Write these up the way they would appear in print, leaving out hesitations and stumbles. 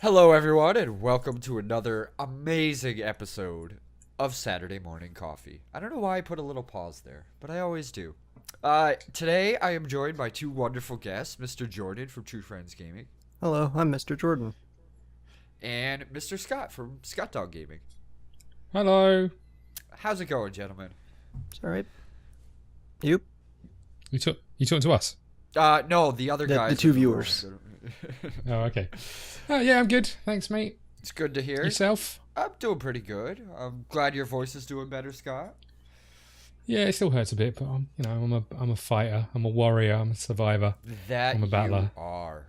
Hello, everyone, and welcome to another amazing episode of Saturday Morning Coffee. I don't know why I put a little pause there, but I always do. Today, I am joined by two wonderful guests, Mr. Jordan from True Friends Gaming. Hello, I'm Mr. Jordan. And Mr. Scott from Scott Dog Gaming. Hello. How's it going, gentlemen? It's alright. You? You talking to us? No, the other guys. The two viewers. Oh, okay. Yeah, I'm good. Thanks, mate. It's good to hear. Yourself? I'm doing pretty good. I'm glad your voice is doing better, Scott. Yeah, it still hurts a bit, but I'm a fighter. I'm a warrior. I'm a survivor. I'm a battler. You are.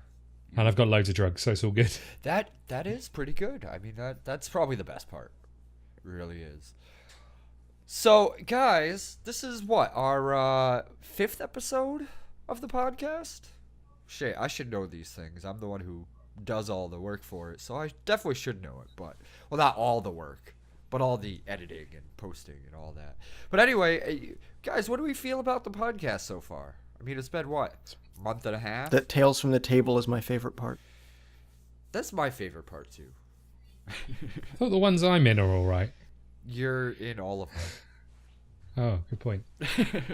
And I've got loads of drugs, so it's all good. That is pretty good. I mean, that's probably the best part. It really is. So, guys, this is what, our fifth episode of the podcast? Shit, I should know these things. I'm the one who does all the work for it, so I definitely should know it. But, well, not all the work, but all the editing and posting and all that. But anyway, guys, what do we feel about the podcast so far? I mean, it's been, what, a month and a half? The Tales from the Table is my favorite part. That's my favorite part, too. I thought the ones I'm in are all right. You're in all of them. Oh, good point.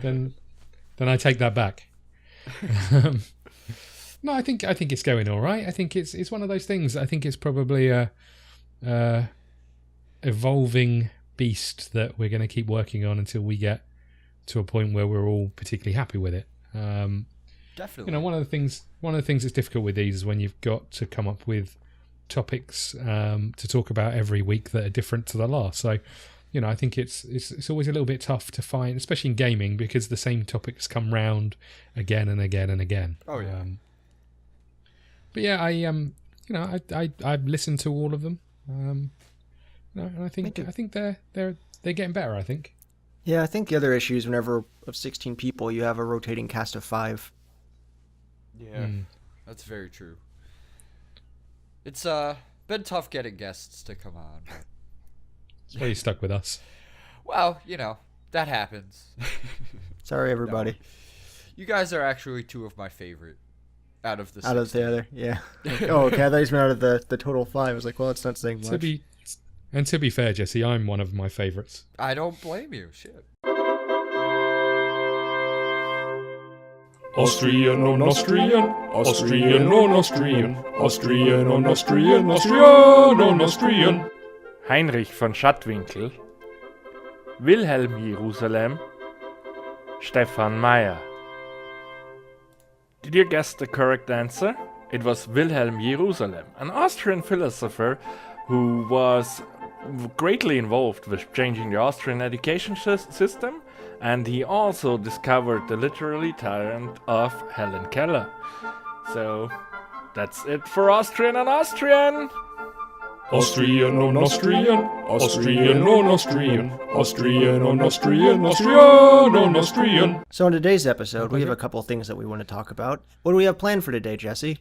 then I take that back. No, I think it's going all right. I think it's one of those things. I think it's probably a evolving beast that we're going to keep working on until we get to a point where we're all particularly happy with it. Definitely. One of the things that's difficult with these is when you've got to come up with topics to talk about every week that are different to the last. So, I think it's always a little bit tough to find, especially in gaming, because the same topics come round again and again and again. Oh yeah. But yeah, I listened to all of them. And I think they're getting better. I think. Yeah, I think the other issue is whenever of 16 people, you have a rotating cast of 5. Yeah, that's very true. It's been tough getting guests to come on. But... That's why you stuck with us. Well, that happens. Sorry, everybody. No. You guys are actually two of my favorite out of the 16. Out of the other, yeah. Oh, okay, I thought he's been out of the total 5. I was like, well, it's not saying much. To be fair, Jesse, I'm one of my favourites. I don't blame you. Shit. Austrian on Austrian, Austrian on Austrian, Austrian on Austrian, Austrian on Austrian. Heinrich von Schattwinkel, Wilhelm Jerusalem, Stefan Meyer. Did you guess the correct answer? It was Wilhelm Jerusalem, an Austrian philosopher who was greatly involved with changing the Austrian education system, and he also discovered the literary talent of Helen Keller. So, that's it for Austrian on Austrian! Austrian on Austrian, Austrian on Austrian, Austrian on Austrian, Austrian on Austrian. So in today's episode, we have a couple things that we want to talk about. What do we have planned for today, Jesse?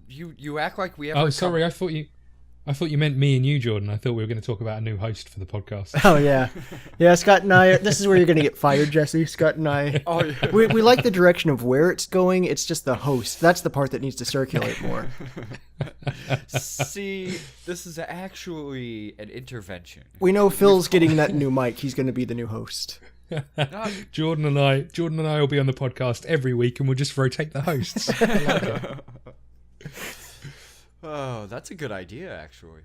You act like we have. Oh, sorry, I thought you meant me and you, Jordan. I thought we were going to talk about a new host for the podcast. Oh, yeah. Yeah, Scott and I, this is where you're going to get fired, Jesse. Scott and I, Oh, yeah. we like the direction of where it's going. It's just the host. That's the part that needs to circulate more. See, this is actually an intervention. We know Phil's getting that new mic. He's going to be the new host. Jordan and I will be on the podcast every week, and we'll just rotate the hosts. I like it. Oh, that's a good idea, actually.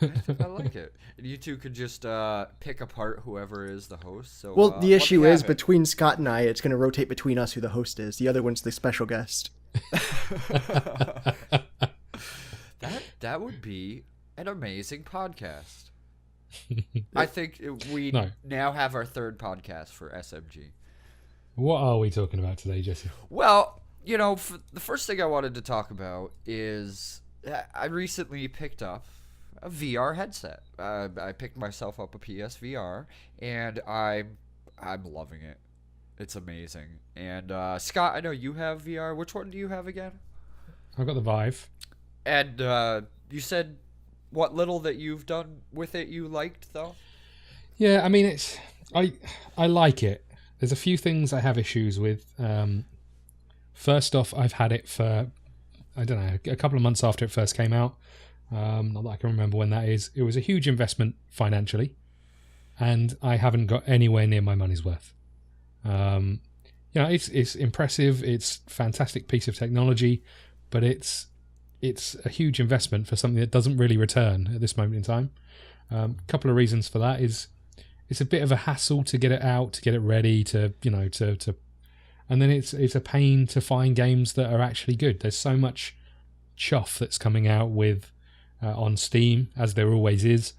I like it. And you two could just pick apart whoever is the host. So, Well, the issue is, it. between Scott and I, it's going to rotate between us who the host is. The other one's the special guest. That would be an amazing podcast. I think we now have our third podcast for SMG. What are we talking about today, Jesse? Well, the first thing I wanted to talk about is I recently picked up a VR headset. I picked myself up a PSVR, and I'm loving it. It's amazing. And Scott, I know you have VR. Which one do you have again? I've got the Vive. And you said what little that you've done with it you liked, though? Yeah, I mean, I like it. There's a few things I have issues with. First off, I've had it for I don't know, a couple of months after it first came out. Not that I can remember when that is. It was a huge investment financially, and I haven't got anywhere near my money's worth. It's impressive. It's a fantastic piece of technology, but it's a huge investment for something that doesn't really return at this moment in time. A couple of reasons for that is it's a bit of a hassle to get it out, to get it ready, to and then it's a pain to find games that are actually good. There's so much chuff that's coming out with on Steam, as there always is,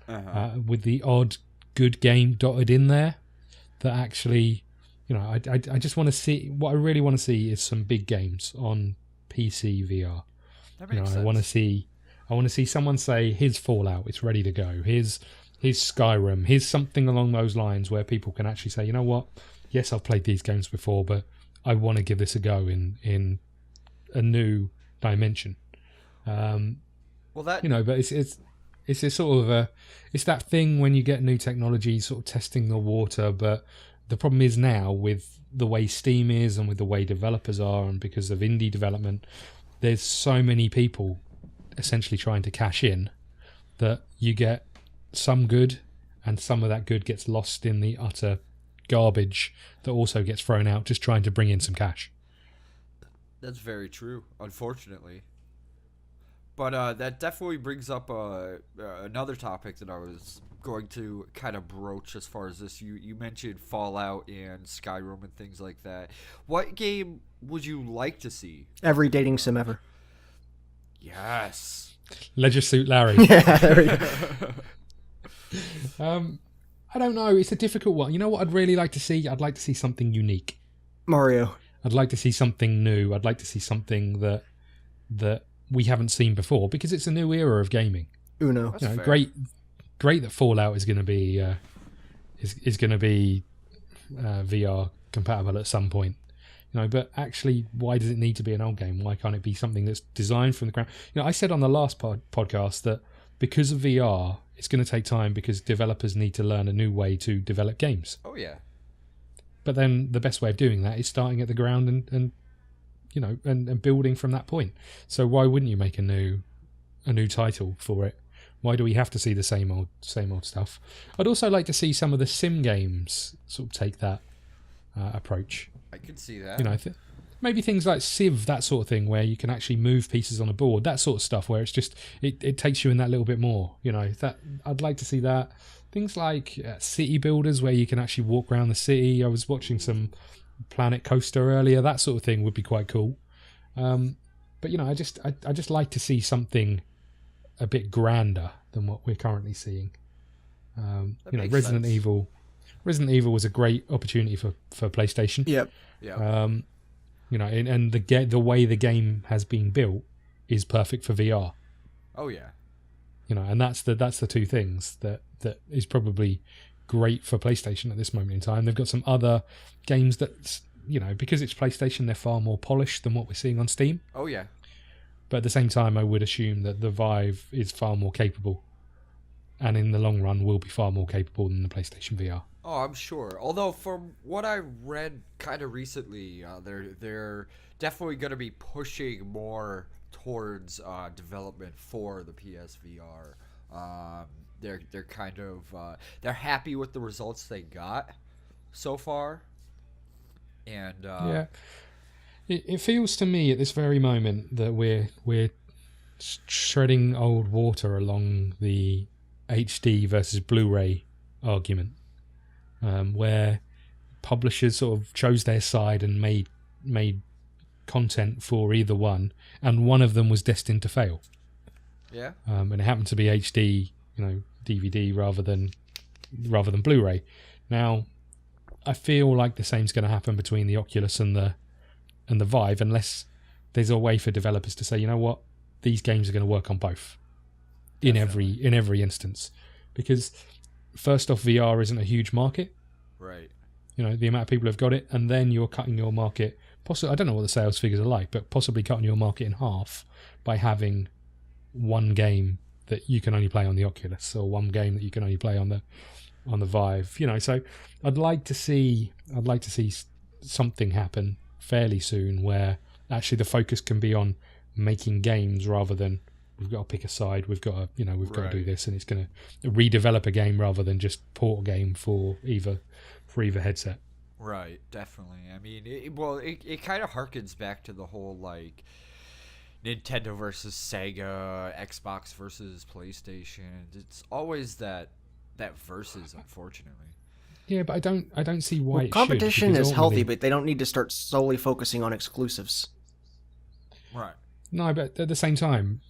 with the odd good game dotted in there. That actually, I just want to see. What I really want to see is some big games on PC VR. That makes sense. I want to see someone say, "Here's Fallout, it's ready to go. Here's Skyrim. Here's something along those lines where people can actually say, you know what? Yes, I've played these games before, but I want to give this a go in a new dimension." But it's a sort of it's that thing when you get new technology, sort of testing the water. But the problem is now with the way Steam is and with the way developers are, and because of indie development, there's so many people essentially trying to cash in that you get some good, and some of that good gets lost in the utter garbage that also gets thrown out just trying to bring in some cash. That's very true, unfortunately. But that definitely brings up another topic that I was going to kind of broach as far as this. You mentioned Fallout and Skyrim and things like that. What game would you like to see? Every dating sim ever. Yes. Leisure Suit Larry. Yeah, there we go. I don't know. It's a difficult one. You know what I'd really like to see? I'd like to see something unique. Mario. I'd like to see something new. I'd like to see something that we haven't seen before, because it's a new era of gaming. Uno. That's fair. Great that Fallout is going to be is going to be VR compatible at some point. But actually, why does it need to be an old game? Why can't it be something that's designed from the ground? I said on the last podcast that because of VR, it's going to take time because developers need to learn a new way to develop games. Oh yeah. But then the best way of doing that is starting at the ground and building from that point. So why wouldn't you make a new title for it? Why do we have to see the same old stuff? I'd also like to see some of the sim games sort of take that approach. I could see that. Maybe things like Civ, that sort of thing, where you can actually move pieces on a board, that sort of stuff, where it's just it takes you in that little bit more. That I'd like to see that. Things like city builders, where you can actually walk around the city. I was watching some Planet Coaster earlier. That sort of thing would be quite cool. But I just like to see something a bit grander than what we're currently seeing. Resident Evil was a great opportunity for PlayStation. Yep. Yeah. And the way the game has been built is perfect for VR. Oh yeah. And that's the two things that is probably great for PlayStation at this moment in time. They've got some other games that, because it's PlayStation, they're far more polished than what we're seeing on Steam. Oh yeah. But at the same time, I would assume that the Vive is far more capable, and in the long run will be far more capable than the PlayStation VR. Oh, I'm sure. Although from what I read kind of recently, they're definitely going to be pushing more towards development for the PSVR. They're kind of they're happy with the results they got so far, and yeah, it feels to me at this very moment that we're treading old water along the HD versus Blu-ray argument, where publishers sort of chose their side and made content for either one, and one of them was destined to fail. Yeah. And it happened to be HD, DVD rather than Blu-ray. Now, I feel like the same's going to happen between the Oculus and the Vive, unless there's a way for developers to say, you know what, these games are going to work on both in every instance. Because first off, VR isn't a huge market. Right. The amount of people who've got it, and then you're cutting your market. Possibly, I don't know what the sales figures are like, but possibly cutting your market in half by having one game that you can only play on the Oculus, or one game that you can only play on the Vive. So I'd like to see something happen fairly soon where actually the focus can be on making games rather than we've got to pick a side, we've got to got to do Right. this, and it's going to redevelop a game rather than just port a game for either headset. Right, definitely. I mean, it kind of harkens back to the whole like Nintendo versus Sega, Xbox versus PlayStation. It's always that versus, unfortunately. Yeah, but I don't see why it competition should, because is healthy, ultimately- but they don't need to start solely focusing on exclusives. Right. No, but at the same time,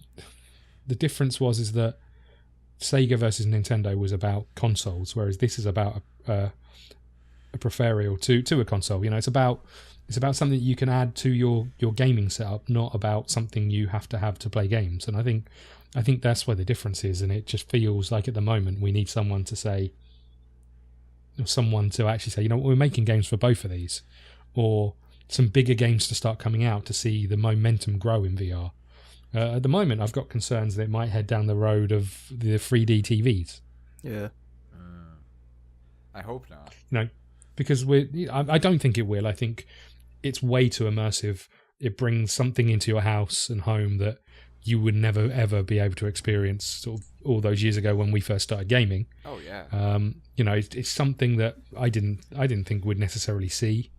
the difference is that Sega versus Nintendo was about consoles, whereas this is about a peripheral to a console. It's about something that you can add to your gaming setup, not about something you have to play games. And I think that's where the difference is. And it just feels like at the moment we need someone to say, we're making games for both of these, or some bigger games to start coming out to see the momentum grow in VR. At the moment, I've got concerns that it might head down the road of the 3D TVs. Yeah. I hope not. Because I don't think it will. I think it's way too immersive. It brings something into your house and home that you would never ever be able to experience sort of all those years ago when we first started gaming. Oh yeah. It's something that I didn't think we'd necessarily see.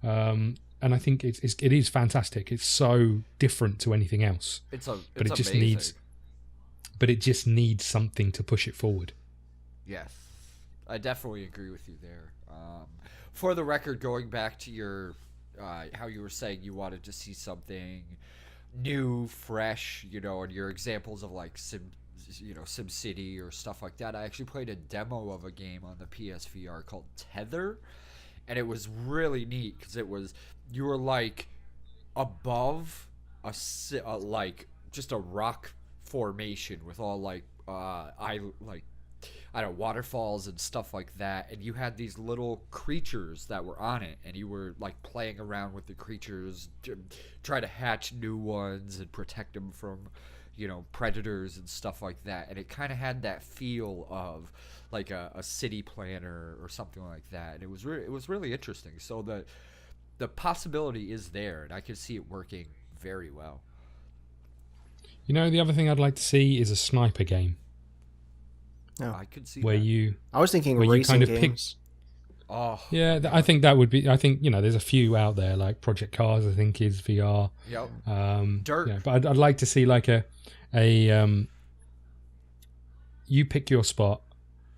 And I think it is fantastic. It's so different to anything else. It's But it just amazing. it just needs something to push it forward. Yes, I definitely agree with you there. For the record, going back to your how you were saying you wanted to see something new, fresh, and your examples of like SimCity or stuff like that. I actually played a demo of a game on the PSVR called Tether, and it was really neat because you were like above like just a rock formation with all like I don't know, waterfalls and stuff like that, and you had these little creatures that were on it, and you were like playing around with the creatures, try to hatch new ones and protect them from predators and stuff like that. And it kind of had that feel of like a city planner or something like that, and it was really interesting. So the possibility is there, and I can see it working very well. The other thing I'd like to see is a sniper game No. I could see where that. I was thinking Where you racing kind of pick- games. Oh I think that would be. I think there's a few out there like Project Cars. I think is VR. yep. Dirt. Dirt. But I'd like to see like a you pick your spot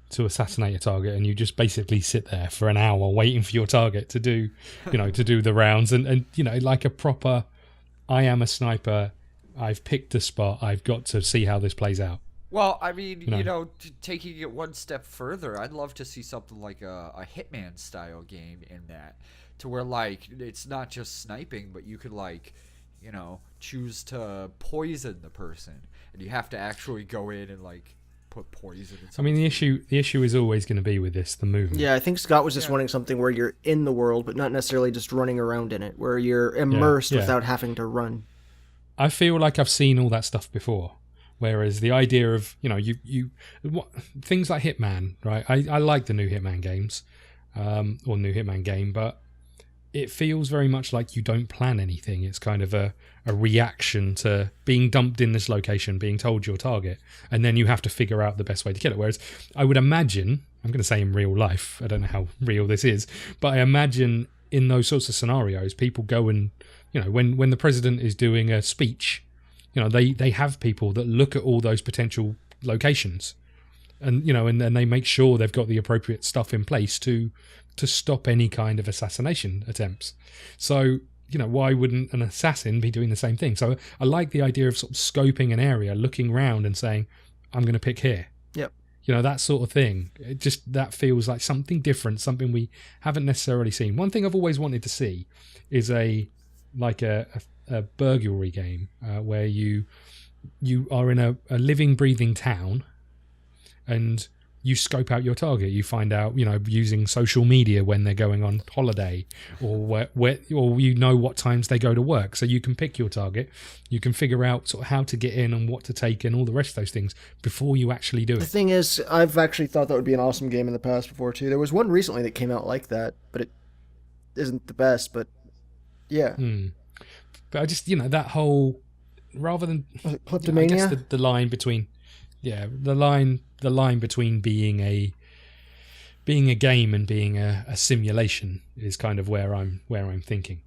to assassinate a target, and you just basically sit there for an hour waiting for your target to do the rounds, and like a proper. I am a sniper. I've picked a spot. I've got to see how this plays out. Well, I mean, No. taking it one step further, I'd love to see something like a Hitman style game in that, to where like it's not just sniping, but you could like, choose to poison the person, and you have to actually go in and like put poison in. I mean, the someone's issue is always going to be with the movement. Yeah, I think Scott was just Yeah. wanting something where you're in the world, but not necessarily just running around in it, where you're immersed yeah. without having to run. I feel like I've seen all that stuff before. Whereas the idea of things like Hitman, right? I like the new Hitman games, or new Hitman game, but it feels very much like you don't plan anything. It's kind of a reaction to being dumped in this location, being told your target, and then you have to figure out the best way to kill it. Whereas I would imagine, I'm going to say in real life, I don't know how real this is, but I imagine in those sorts of scenarios, people go and when the president is doing a speech. They have people that look at all those potential locations, and and then they make sure they've got the appropriate stuff in place to stop any kind of assassination attempts. So why wouldn't an assassin be doing the same thing? So I like the idea of sort of scoping an area, looking around, and saying, "I'm going to pick here." Yep. That sort of thing. That feels like something different, something we haven't necessarily seen. One thing I've always wanted to see is a burglary game where you are in a living, breathing town, and you scope out your target. You find out, using social media when they're going on holiday, or or what times they go to work, so you can pick your target. You can figure out sort of how to get in and what to take and all the rest of those things before you actually do The it. thing is, I've actually thought that would be an awesome game in the past before, too. There was one recently that came out like that, but it isn't the best, but yeah. But I just, that whole rather than Was it I guess Kleptomania? the line between the line between being a game and being a simulation is kind of where I'm thinking.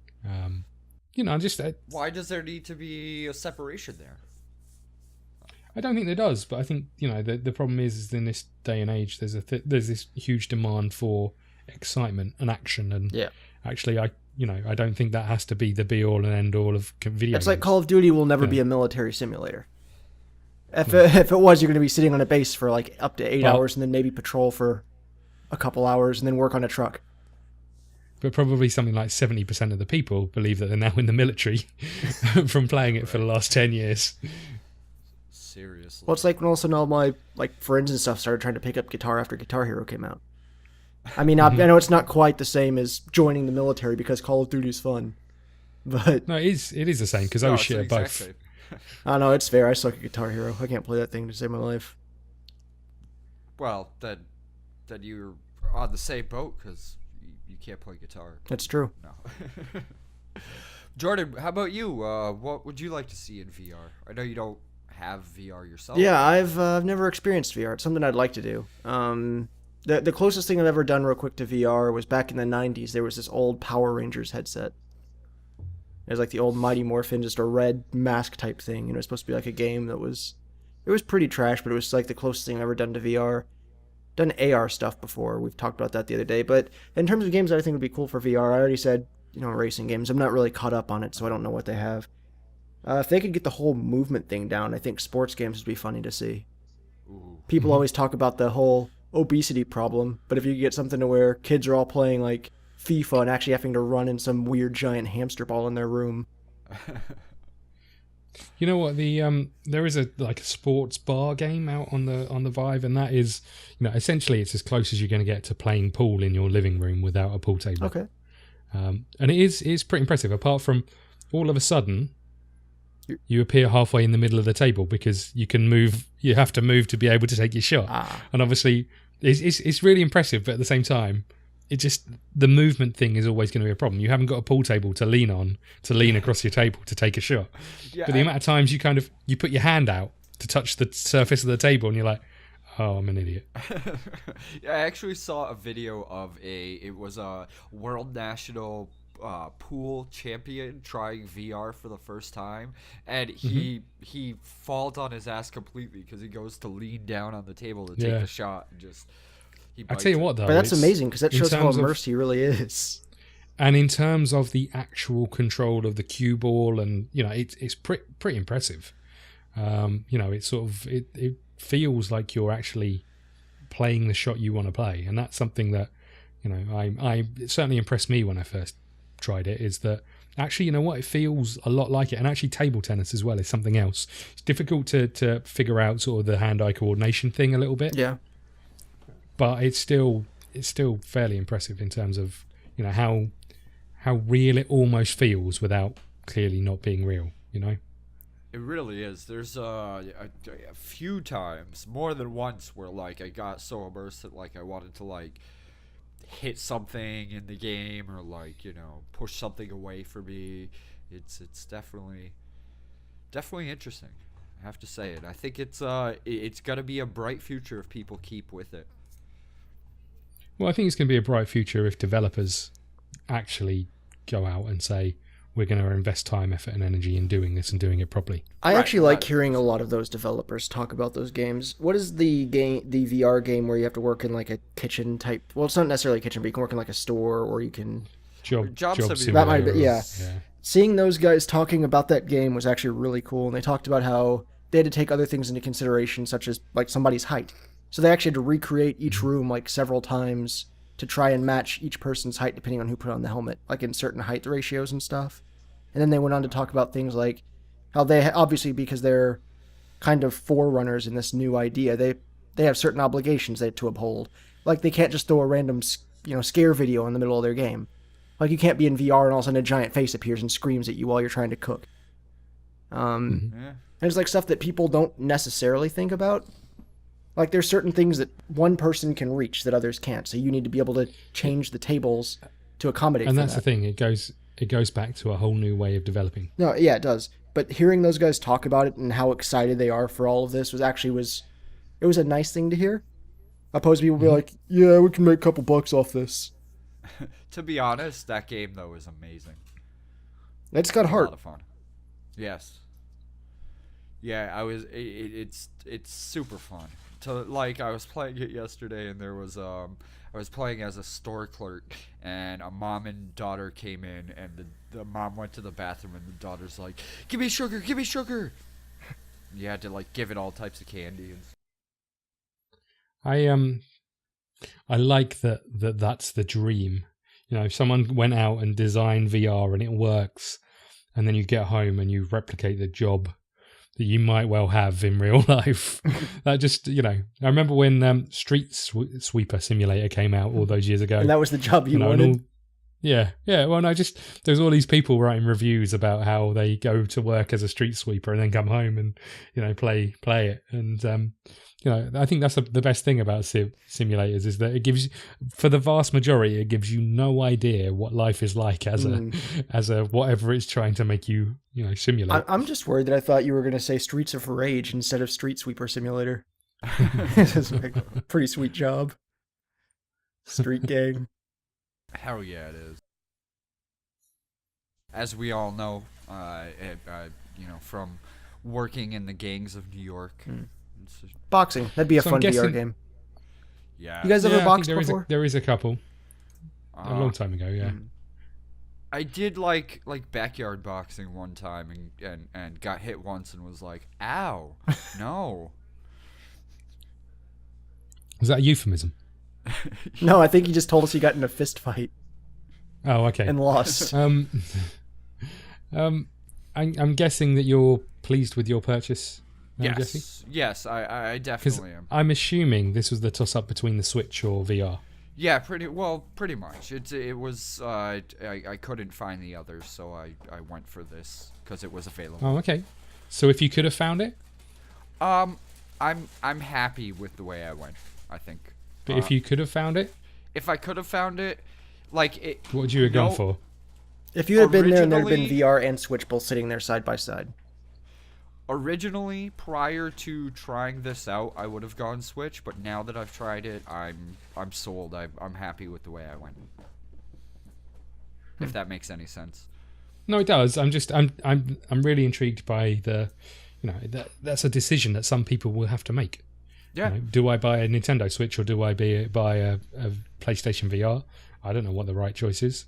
Just Why does there need to be a separation there? I don't think there does, but I think the problem is in this day and age there's there's this huge demand for excitement and action, and Yeah. actually I don't think that has to be the be all and end all of video It's like games. Call of Duty will never Yeah. be a military simulator. If it was, you're going to be sitting on a base for like up to 8 Well- hours and then maybe patrol for a couple hours and then work on a truck. But probably something like 70% of the people believe that they're now in the military from playing it for the last 10 years. Seriously. Well, it's like when all of a sudden all my like friends and stuff started trying to pick up guitar after Guitar Hero came out. I mean, I know it's not quite the same as joining the military because Call of Duty is fun, but No, it is the same because No, oh it's the shit, exact both. same. I don't know, it's fair. I suck at Guitar Hero. I can't play that thing to save my life. Well, then you're on the same boat because you can't play guitar. That's true. No. Jordan, how about you? What would you like to see in VR? I know you don't have VR yourself. Yeah, I've never experienced VR. It's something I'd like to do. The closest thing I've ever done real quick to VR was back in the 90s. There was this old Power Rangers headset. It was like the old Mighty Morphin, just a red mask type thing. It was supposed to be like a game that was... It was pretty trash, but it was like the closest thing I've ever done to VR. Done AR stuff before. We've talked about that the other day. But in terms of games that I think would be cool for VR, I already said, racing games. I'm not really caught up on it, so I don't know what they have. If they could get the whole movement thing down, I think sports games would be funny to see. Ooh. People always talk about the whole obesity problem, but if you get something to where kids are all playing like FIFA and actually having to run in some weird giant hamster ball in their room. You know what? There is a sports bar game out on the Vive, and that is essentially it's as close as you're going to get to playing pool in your living room without a pool table. Okay. And it is pretty impressive. Apart from all of a sudden, you appear halfway in the middle of the table because you can move. You have to move to be able to take your shot. And obviously, it's really impressive. But at the same time, the movement thing is always going to be a problem. You haven't got a pool table to lean on to lean across your table to take a shot. Yeah, But the amount of times you put your hand out to touch the surface of the table and you're like, oh, I'm an idiot. Yeah, I actually saw a video of it was a world national pool champion trying VR for the first time, and he falls on his ass completely because he goes to lean down on the table to take Yeah. the shot and just I tell you what, though, But that's it's- amazing because that in shows how terms of- immersed he really is. And in terms of the actual control of the cue ball, and it's pretty impressive. It feels like you're actually playing the shot you want to play, and that's something that it certainly impressed me when I first tried it. Is that actually it feels a lot like it, and actually table tennis as well is something else. It's difficult to figure out sort of the hand-eye coordination thing a little bit, Yeah. but it's still fairly impressive in terms of how real it almost feels without clearly not being real. It really is. There's a few times, more than once, where I got so immersed that I wanted to hit something in the game or push something away from me. It's definitely interesting. I have to say it. I think it's gonna be a bright future if people keep with it. Well, I think it's going to be a bright future if developers actually go out and say, we're going to invest time, effort, and energy in doing this and doing it properly. I Right, actually like right. hearing a lot of those developers talk about those games. What is the VR game where you have to work in like a kitchen type? Well, it's not necessarily a kitchen, but you can work in like a store, or you can. Job Simulator. simulator. That might be- or- yeah. Seeing those guys talking about that game was actually really cool, and they talked about how they had to take other things into consideration, such as like somebody's height. So they actually had to recreate each room like several times to try and match each person's height depending on who put on the helmet, like in certain height ratios and stuff. And then they went on to talk about things like how they obviously, because they're kind of forerunners in this new idea, they have certain obligations they have to uphold. Like they can't just throw a random scare video in the middle of their game. Like you can't be in VR and all of a sudden a giant face appears and screams at you while you're trying to cook. Yeah. And it's like stuff that people don't necessarily think about. Like there's certain things that one person can reach that others can't, so you need to be able to change the tables to accommodate And for that's that. the thing. It goes back to a whole new way of developing. No, yeah, it does. but hearing those guys talk about it and how excited they are for all of this it was a nice thing to hear. Opposed to people be like, yeah, we can make a couple bucks off this. To be honest, that game though is amazing. It's got A heart. lot of fun. Yes. Yeah, it's super fun. I was playing it yesterday, and I was playing as a store clerk, and a mom and daughter came in, and the mom went to the bathroom, and the daughter's like, give me sugar, give me sugar. You had to like give it all types of candy. I like that's the dream. You know, if someone went out and designed VR and it works, and then you get home and you replicate the job that you might well have in real life. That just, you know, I remember when Street Sweeper Simulator came out all those years ago. And that was the job you know, wanted? Yeah. Well, no, just there's all these people writing reviews about how they go to work as a street sweeper and then come home and, you know, play it. And, you know, I think that's the best thing about simulators is that it gives you, for the vast majority, it gives you no idea what life is like as a whatever it's trying to make you, you know, simulate. I'm just worried that I thought you were going to say Streets of Rage instead of Street Sweeper Simulator. This is like a pretty sweet job. Street gang. Hell yeah, it is. As we all know, you know, from working in the gangs of New York. It's just, Boxing. That'd be a So fun I'm guessing- VR game. yeah. You guys Yeah, ever I think boxed there before? there is a couple. A long time ago, yeah. I did like backyard boxing one time and got hit once and was like, ow, no. Was that a euphemism? No, I think you just told us you got in a fist fight Oh, okay. and lost. I'm guessing that you're pleased with your purchase, Jesse? Yes, I Because definitely am. I'm assuming this was the toss-up between the Switch or VR. Yeah, pretty much. It was I couldn't find the others, so I went for this because it was available. Oh, okay. So if you could have found it, I'm happy with the way I went, I think. but if you could have found it, If I could have found it, like it. what would you have gone for? If you had been there and there had been Originally- VR and Switch both sitting there side by side. Originally, prior to trying this out, I would have gone Switch, but now that I've tried it, I'm sold. I'm happy with the way I went. If that makes any sense. No, it does. I'm really intrigued by the, you know, that's a decision that some people will have to make. Yeah. You know, do I buy a Nintendo Switch or do I buy a PlayStation VR? I don't know what the right choice is.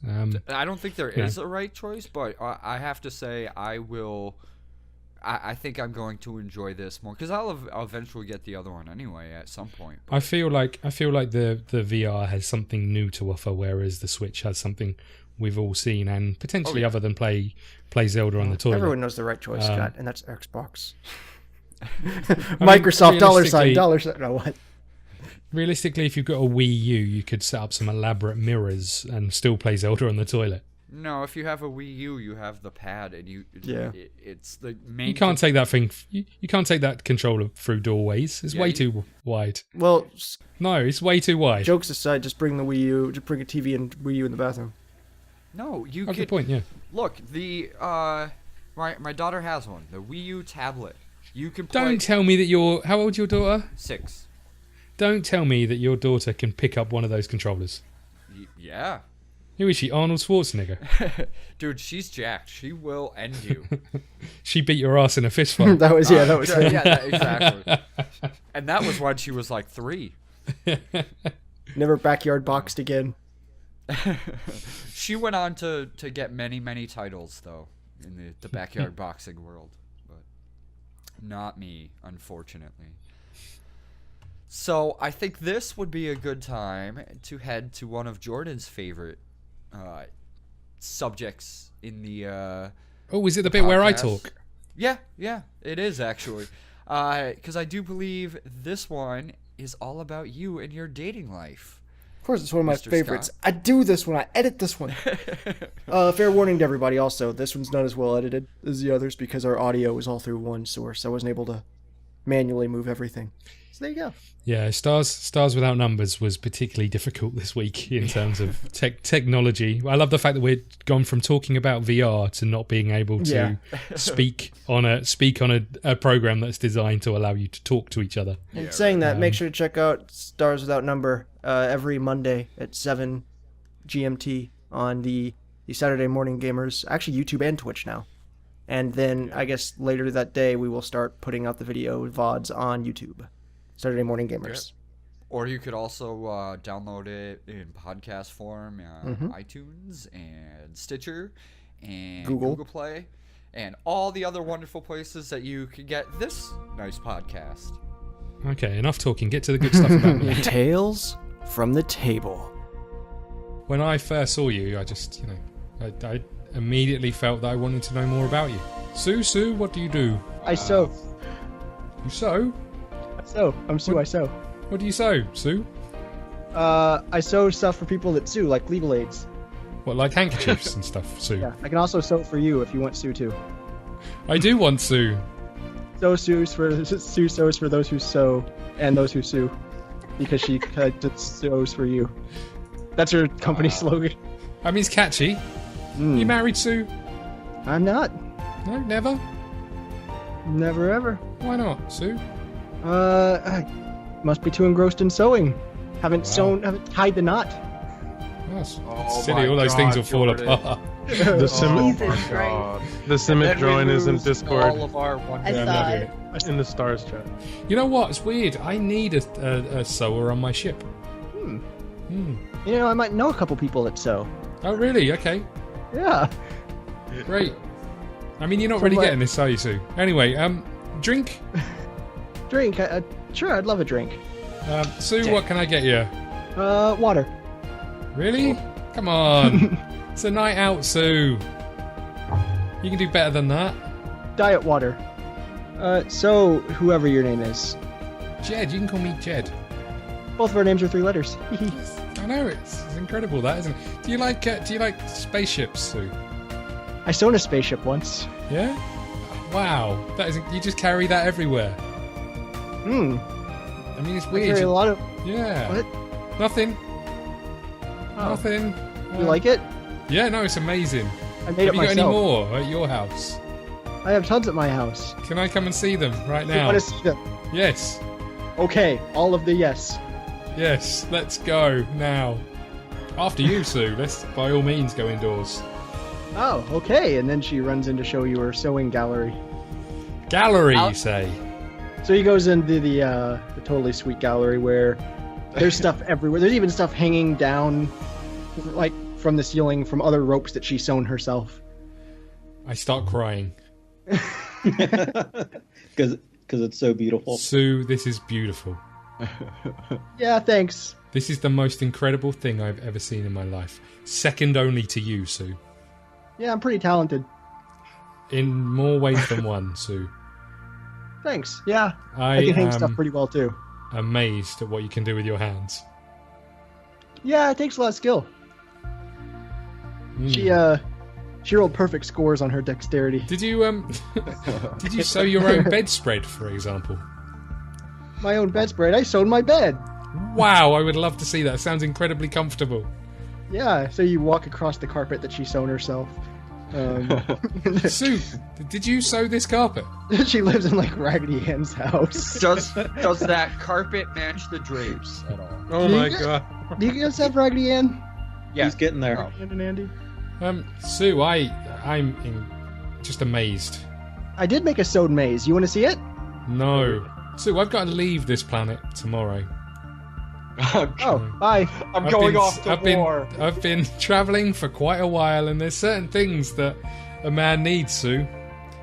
I don't think there is a right choice, but I have to say I will. I think I'm going to enjoy this more because I'll eventually get the other one anyway at some point. I feel like the VR has something new to offer, whereas the Switch has something we've all seen and potentially other than play Zelda on the toilet. Everyone knows the right choice, Scott, and that's Xbox. mean, Microsoft realistically- dollar sign. No, what? Realistically, if you've got a Wii U, you could set up some elaborate mirrors and still play Zelda on the toilet. No, if you have a Wii U, you have the pad, and it's the main. You can't take that thing. You can't take that controller through doorways. It's way too wide. Well, No, it's way too wide. jokes aside, just bring the Wii U, just bring a TV and Wii U in the bathroom. No, you Oh, could good point. Yeah. look. The my daughter has one. The Wii U tablet. You can play. Don't tell me that you're. How old's your daughter? 6. Don't tell me that your daughter can pick up one of those controllers. Yeah. Who is she? Arnold Schwarzenegger. Dude, she's jacked. She will end you. She beat your ass in a fist fight. That was that was exactly. And that was when she was like 3. Never backyard boxed again. She went on to get many titles though in the backyard boxing world, but not me, unfortunately. So I think this would be a good time to head to one of Jordan's favorite subjects in the Oh, is it the bit where I podcast. talk? Yeah, it is actually. Because I do believe this one is all about you and your dating life. Of course, it's one of my Mr. favorites. Scott? I do this one. I edit this one. Fair warning to everybody also, this one's not as well edited as the others because our audio was all through one source. I wasn't able to manually move everything. So there you go. Yeah, Stars Without Numbers was particularly difficult this week in terms of technology. I love the fact that we've gone from talking about VR to not being able to speak on a program that's designed to allow you to talk to each other. And saying that, make sure to check out Stars Without Number every Monday at 7 GMT on the Saturday Morning Gamers, actually YouTube and Twitch now. And then I guess later that day we will start putting out the video VODs on YouTube. Saturday Morning Gamers. Or you could also download it in podcast form on iTunes and Stitcher and Google Play and all the other wonderful places that you can get this nice podcast. Okay, enough talking. Get to the good stuff about me. Tales from the Table. When I first saw you, I just, I immediately felt that I wanted to know more about you. Sue, what do you do? I sew. You sew? I'm Sue, I sew. What do you sew, Sue? I sew stuff for people that sue, like legal aids. What, like handkerchiefs and stuff, Sue? Yeah, I can also sew for you if you want Sue too. I do want Sue. Sue sews for those who sew and those who sue, because she just sews for you. That's her company slogan. I mean, it's catchy. You married, Sue? I'm not. No, never? Never ever. Why not, Sue? I must be too engrossed in sewing. Haven't tied the knot. That's Oh silly, my all those things God, will fall Jordan. apart. The Jesus Christ. Symmet drawing is in All Discord of our I wonderful saw it. in the stars chat. You know what? It's weird. I need a sewer on my ship. You know, I might know a couple people that sew. Oh, really? Okay. Yeah. Great. I mean, you're not really getting this, are you, Sue? Anyway, drink? Drink? Sure, I'd love a drink. Sue, what can I get you? Water. Really? Come on. It's a night out, Sue. You can do better than that. Diet water. So, whoever your name is. Jed, you can call me Jed. Both of our names are 3 letters. I know, it's incredible, that, isn't it? Do you like spaceships, Sue? I sewn a spaceship once. Yeah? Wow. That isn't, you just carry that everywhere. I mean, it's I weird. carry a lot of... Yeah. What? Nothing. Oh. Nothing. You like it? Yeah, no, it's amazing. I made Have it you got myself. any more at your house? I have tons at my house. Can I come and see them right You now? want to see them? Yes. Okay, all of the yes. Yes, let's go now. After you, Sue. Let's by all means go indoors. Oh, okay. And then she runs in to show you her sewing gallery. Gallery, you say? So he goes into the totally sweet gallery where there's stuff everywhere. There's even stuff hanging down, like from the ceiling from other ropes that she's sewn herself. I start crying. Because it's so beautiful. Sue, this is beautiful. Yeah, thanks. This is the most incredible thing I've ever seen in my life. Second only to you, Sue. Yeah, I'm pretty talented. In more ways than one, Sue. Thanks. Yeah, I can hang am stuff pretty well too. amazed at what you can do with your hands. Yeah, it takes a lot of skill. She rolled perfect scores on her dexterity. Did you did you sew your own bedspread, for example? My own bedspread. I sewed my bed. Wow, I would love to see that. Sounds incredibly comfortable. Yeah, so you walk across the carpet that she sewn herself. Sue, did you sew this carpet? She lives in like Raggedy Ann's house. Does that carpet match the drapes at all? Oh my god. Do you guys have Raggedy Ann? Yeah. He's getting there. Ann and Andy? Sue, I'm just amazed. I did make a sewed maze. You want to see it? No. Sue, I've got to leave this planet tomorrow. Oh, bye. I'm going off to war. I've been travelling for quite a while, and there's certain things that a man needs, Sue.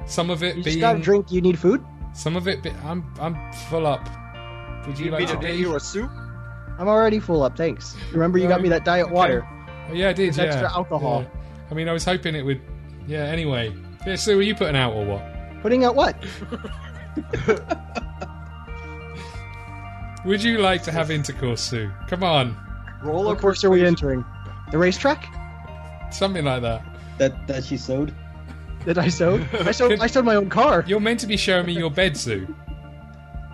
Some of it You being... just got a drink. You need food? Some of it... I'm full up. Would you You like need to to get be? you a soup? I'm already full up, thanks. Remember you got me that diet water. Oh, yeah, I did, With yeah. extra alcohol. Yeah. I mean, I was hoping it would... Yeah, anyway. Yeah, Sue, are you putting out or what? Putting out what? Would you like to have intercourse, Sue? Come on. Roller What course are we entering? The racetrack? Something like that. That she sewed. That I sewed? I sewed my own car. You're meant to be showing me your bed, Sue.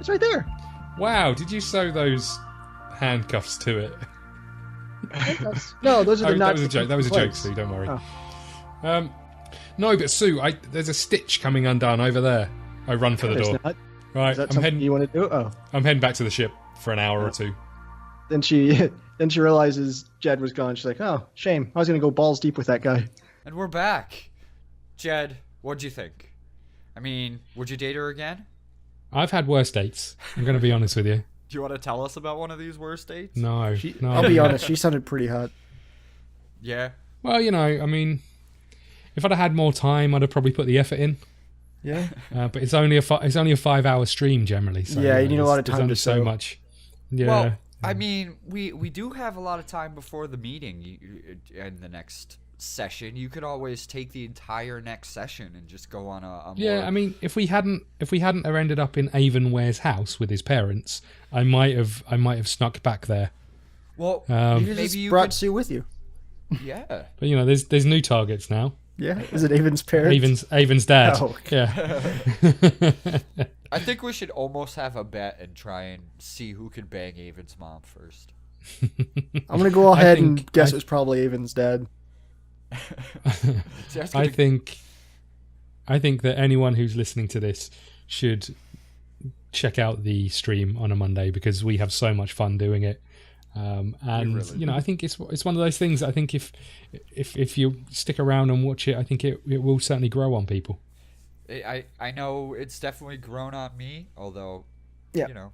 It's right there. Wow, did you sew those handcuffs to it? No, those are the That knots. was a joke. That was a joke, Sue. Don't worry. No, but Sue, there's a stitch coming undone over there. I run for the There's door. not. Right, Is that I'm something heading. you want to do? Oh. I'm heading back to the ship for an hour or two. Then she realizes Jed was gone. She's like, oh, shame. I was going to go balls deep with that guy. And we're back. Jed, what'd you think? I mean, would you date her again? I've had worse dates. I'm going to be honest with you. Do you want to tell us about one of these worst dates? No, no. I'll be honest, she sounded pretty hot. Yeah. Well, I mean, if I'd have had more time, I'd have probably put the effort in. Yeah. But it's only a 5-hour stream generally. So, Yeah, you need a lot of there's time only to so sew. much. Yeah. Well, I mean, we do have a lot of time before the meeting and the next session. You could always take the entire next session and just go on a yeah, more... I mean, if we hadn't have ended up in Avonware's house with his parents, I might have snuck back there. Well, You maybe just you brought could... Sue with you. Yeah. But there's new targets now. Yeah. Is it Avon's parents? Avon's dad. Oh, okay. Yeah. I think we should almost have a bet and try and see who can bang Avon's mom first. I'm going to go ahead and think- guess it was probably Avon's dad. See, I think that anyone who's listening to this should check out the stream on a Monday because we have so much fun doing it. And really I think it's one of those things. I think if you stick around and watch it, I think it will certainly grow on people. I know it's definitely grown on me, although, Yeah.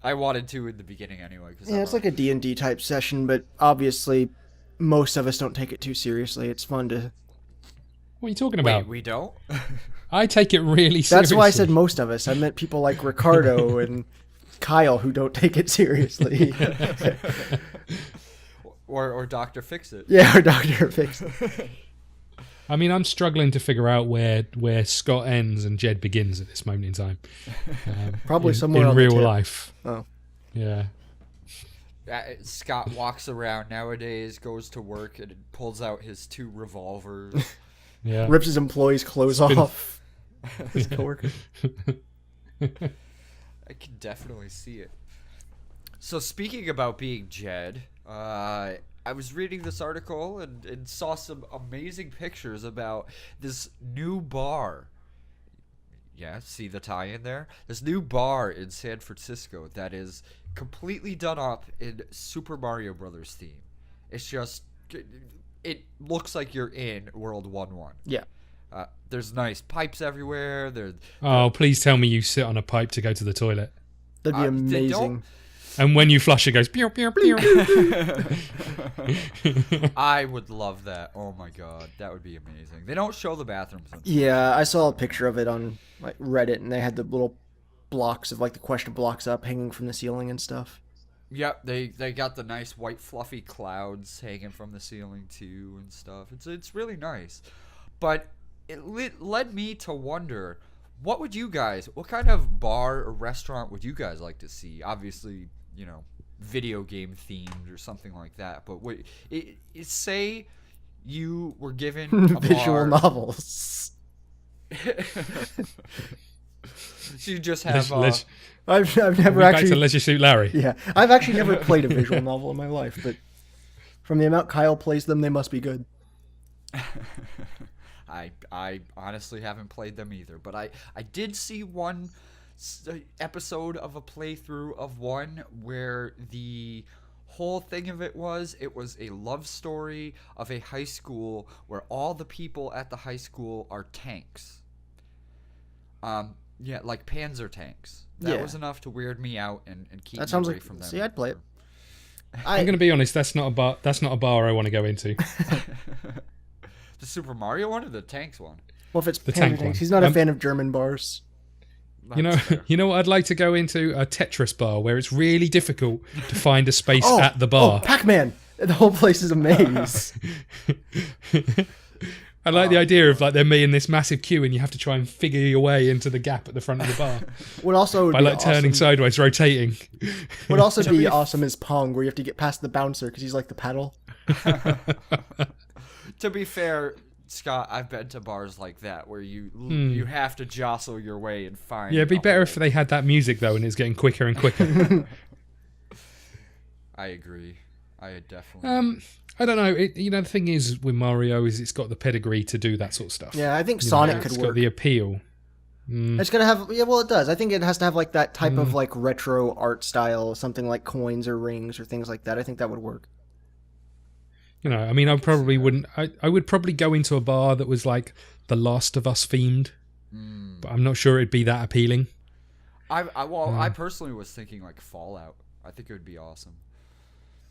I wanted to in the beginning anyway. Cause Yeah, it's like a D&D type session, but obviously most of us don't take it too seriously. It's fun to... What are you talking Wait, about? we don't? I take it really seriously. That's why I said most of us. I meant people like Ricardo and Kyle who don't take it seriously. or Dr. Fix-It. Yeah, our doctor fixed it. I mean, I'm struggling to figure out where Scott ends and Jed begins at this moment in time. Probably somewhere in on the real tip. life. Oh. Yeah. Scott walks around nowadays, goes to work, and pulls out his 2 revolvers. Yeah. Rips his employees' clothes off. His coworker. I can definitely see it. So speaking about being Jed, I was reading this article and saw some amazing pictures about this new bar. Yeah, see the tie-in there? This new bar in San Francisco that is completely done up in Super Mario Brothers theme. It's just... It looks like you're in World 1-1. Yeah. There's nice pipes everywhere. Oh, please tell me you sit on a pipe to go to the toilet. That'd be They don't- amazing. And when you flush, it goes pew, pew, pew. I would love that. Oh my god, that would be amazing. They don't show the bathrooms. Yeah, I saw a picture of it on like Reddit, and they had the little blocks of like the question blocks up hanging from the ceiling and stuff. Yep, they got the nice white fluffy clouds hanging from the ceiling too and stuff. It's really nice, but it led me to wonder, what kind of bar or restaurant would you guys like to see? Obviously, video game themed or something like that. But say you were given a Visual bar. novels. So you just have I've never Back to actually. Leisure Suit Larry. Yeah, I've actually never played a visual novel in my life, but from the amount Kyle plays them, they must be good. I honestly haven't played them either, but I did see one episode of a playthrough of one where the whole thing of it was a love story of a high school where all the people at the high school are tanks. Yeah, like Panzer tanks. That Yeah. was enough to weird me out and keep That me sounds away like. from them. See, I'd play it. I'm going to be honest. That's not a bar. That's not a bar I want to go into. The Super Mario one or the tanks one? Well, if it's The Panzer tank tanks, one. he's not a fan of German bars. You That's fair. know what I'd like to go into? A Tetris bar where it's really difficult to find a space Oh, at the bar. Pac-Man! The whole place is a maze. I like the idea of like there being this massive queue and you have to try and figure your way into the gap at the front of the bar What also would by be like turning awesome, sideways, rotating. would also be awesome is Pong, where you have to get past the bouncer because he's like the paddle. To be fair, Scott, I've been to bars like that where you have to jostle your way and find. Yeah, it'd be a better hole. if they had that music though, and it's getting quicker and quicker. I agree. I definitely. I don't know. The thing is with Mario is it's got the pedigree to do that sort of stuff. Yeah, I think You know, Sonic it's could got work. the appeal. It's gonna have it does. I think it has to have like that type of like retro art style, something like coins or rings or things like that. I think that would work. You know, I mean, I probably wouldn't. I would probably go into a bar that was like The Last of Us themed, but I'm not sure it'd be that appealing. I personally was thinking like Fallout. I think it would be awesome.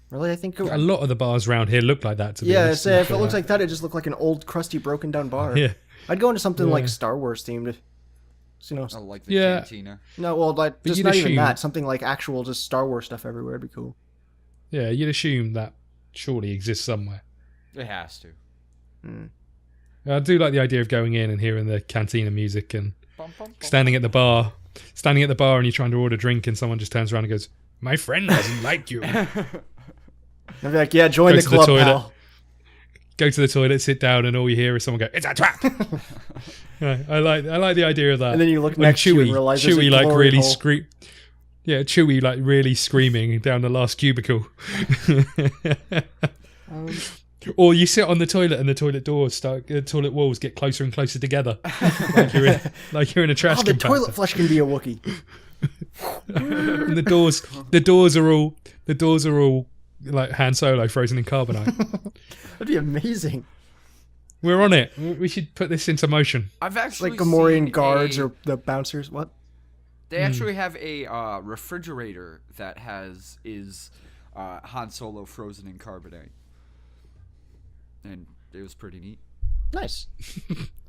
Really, I think. A lot of the bars around here look like that. To be Yeah, honest, say if it looks like that, it just looked like an old, crusty, broken down bar. Yeah. I'd go into something Yeah. like Star Wars themed. You know, I like the Yeah. cantina. no, well, like But just you'd not even assume- that. Something like actual, just Star Wars stuff everywhere would be cool. Yeah, you'd assume that surely exists somewhere. It has to. I do like the idea of going in and hearing the cantina music and Bum, bum, bum. standing at the bar, and you're trying to order a drink, and someone just turns around and goes, "My friend doesn't like you." I'd be like, yeah, join Go the to the club, toilet. pal. Go to the toilet, sit down, and all you hear is someone go, "It's a trap." Yeah, I like the idea of that. And then you look When next to you and realize there's a Chewie like glory really hole. scream. Yeah, Chewie like really screaming down the last cubicle. Or you sit on the toilet and the toilet walls get closer and closer together, like you're in a trash Oh, the compactor. toilet flush can be a Wookiee. And the doors are all like Han Solo frozen in carbonite. That'd be amazing. We're on it. We should put this into motion. I've actually Like Gamorrean seen guards or the bouncers. What? They actually have a refrigerator that is Han Solo frozen in carbonite, and it was pretty neat. Nice.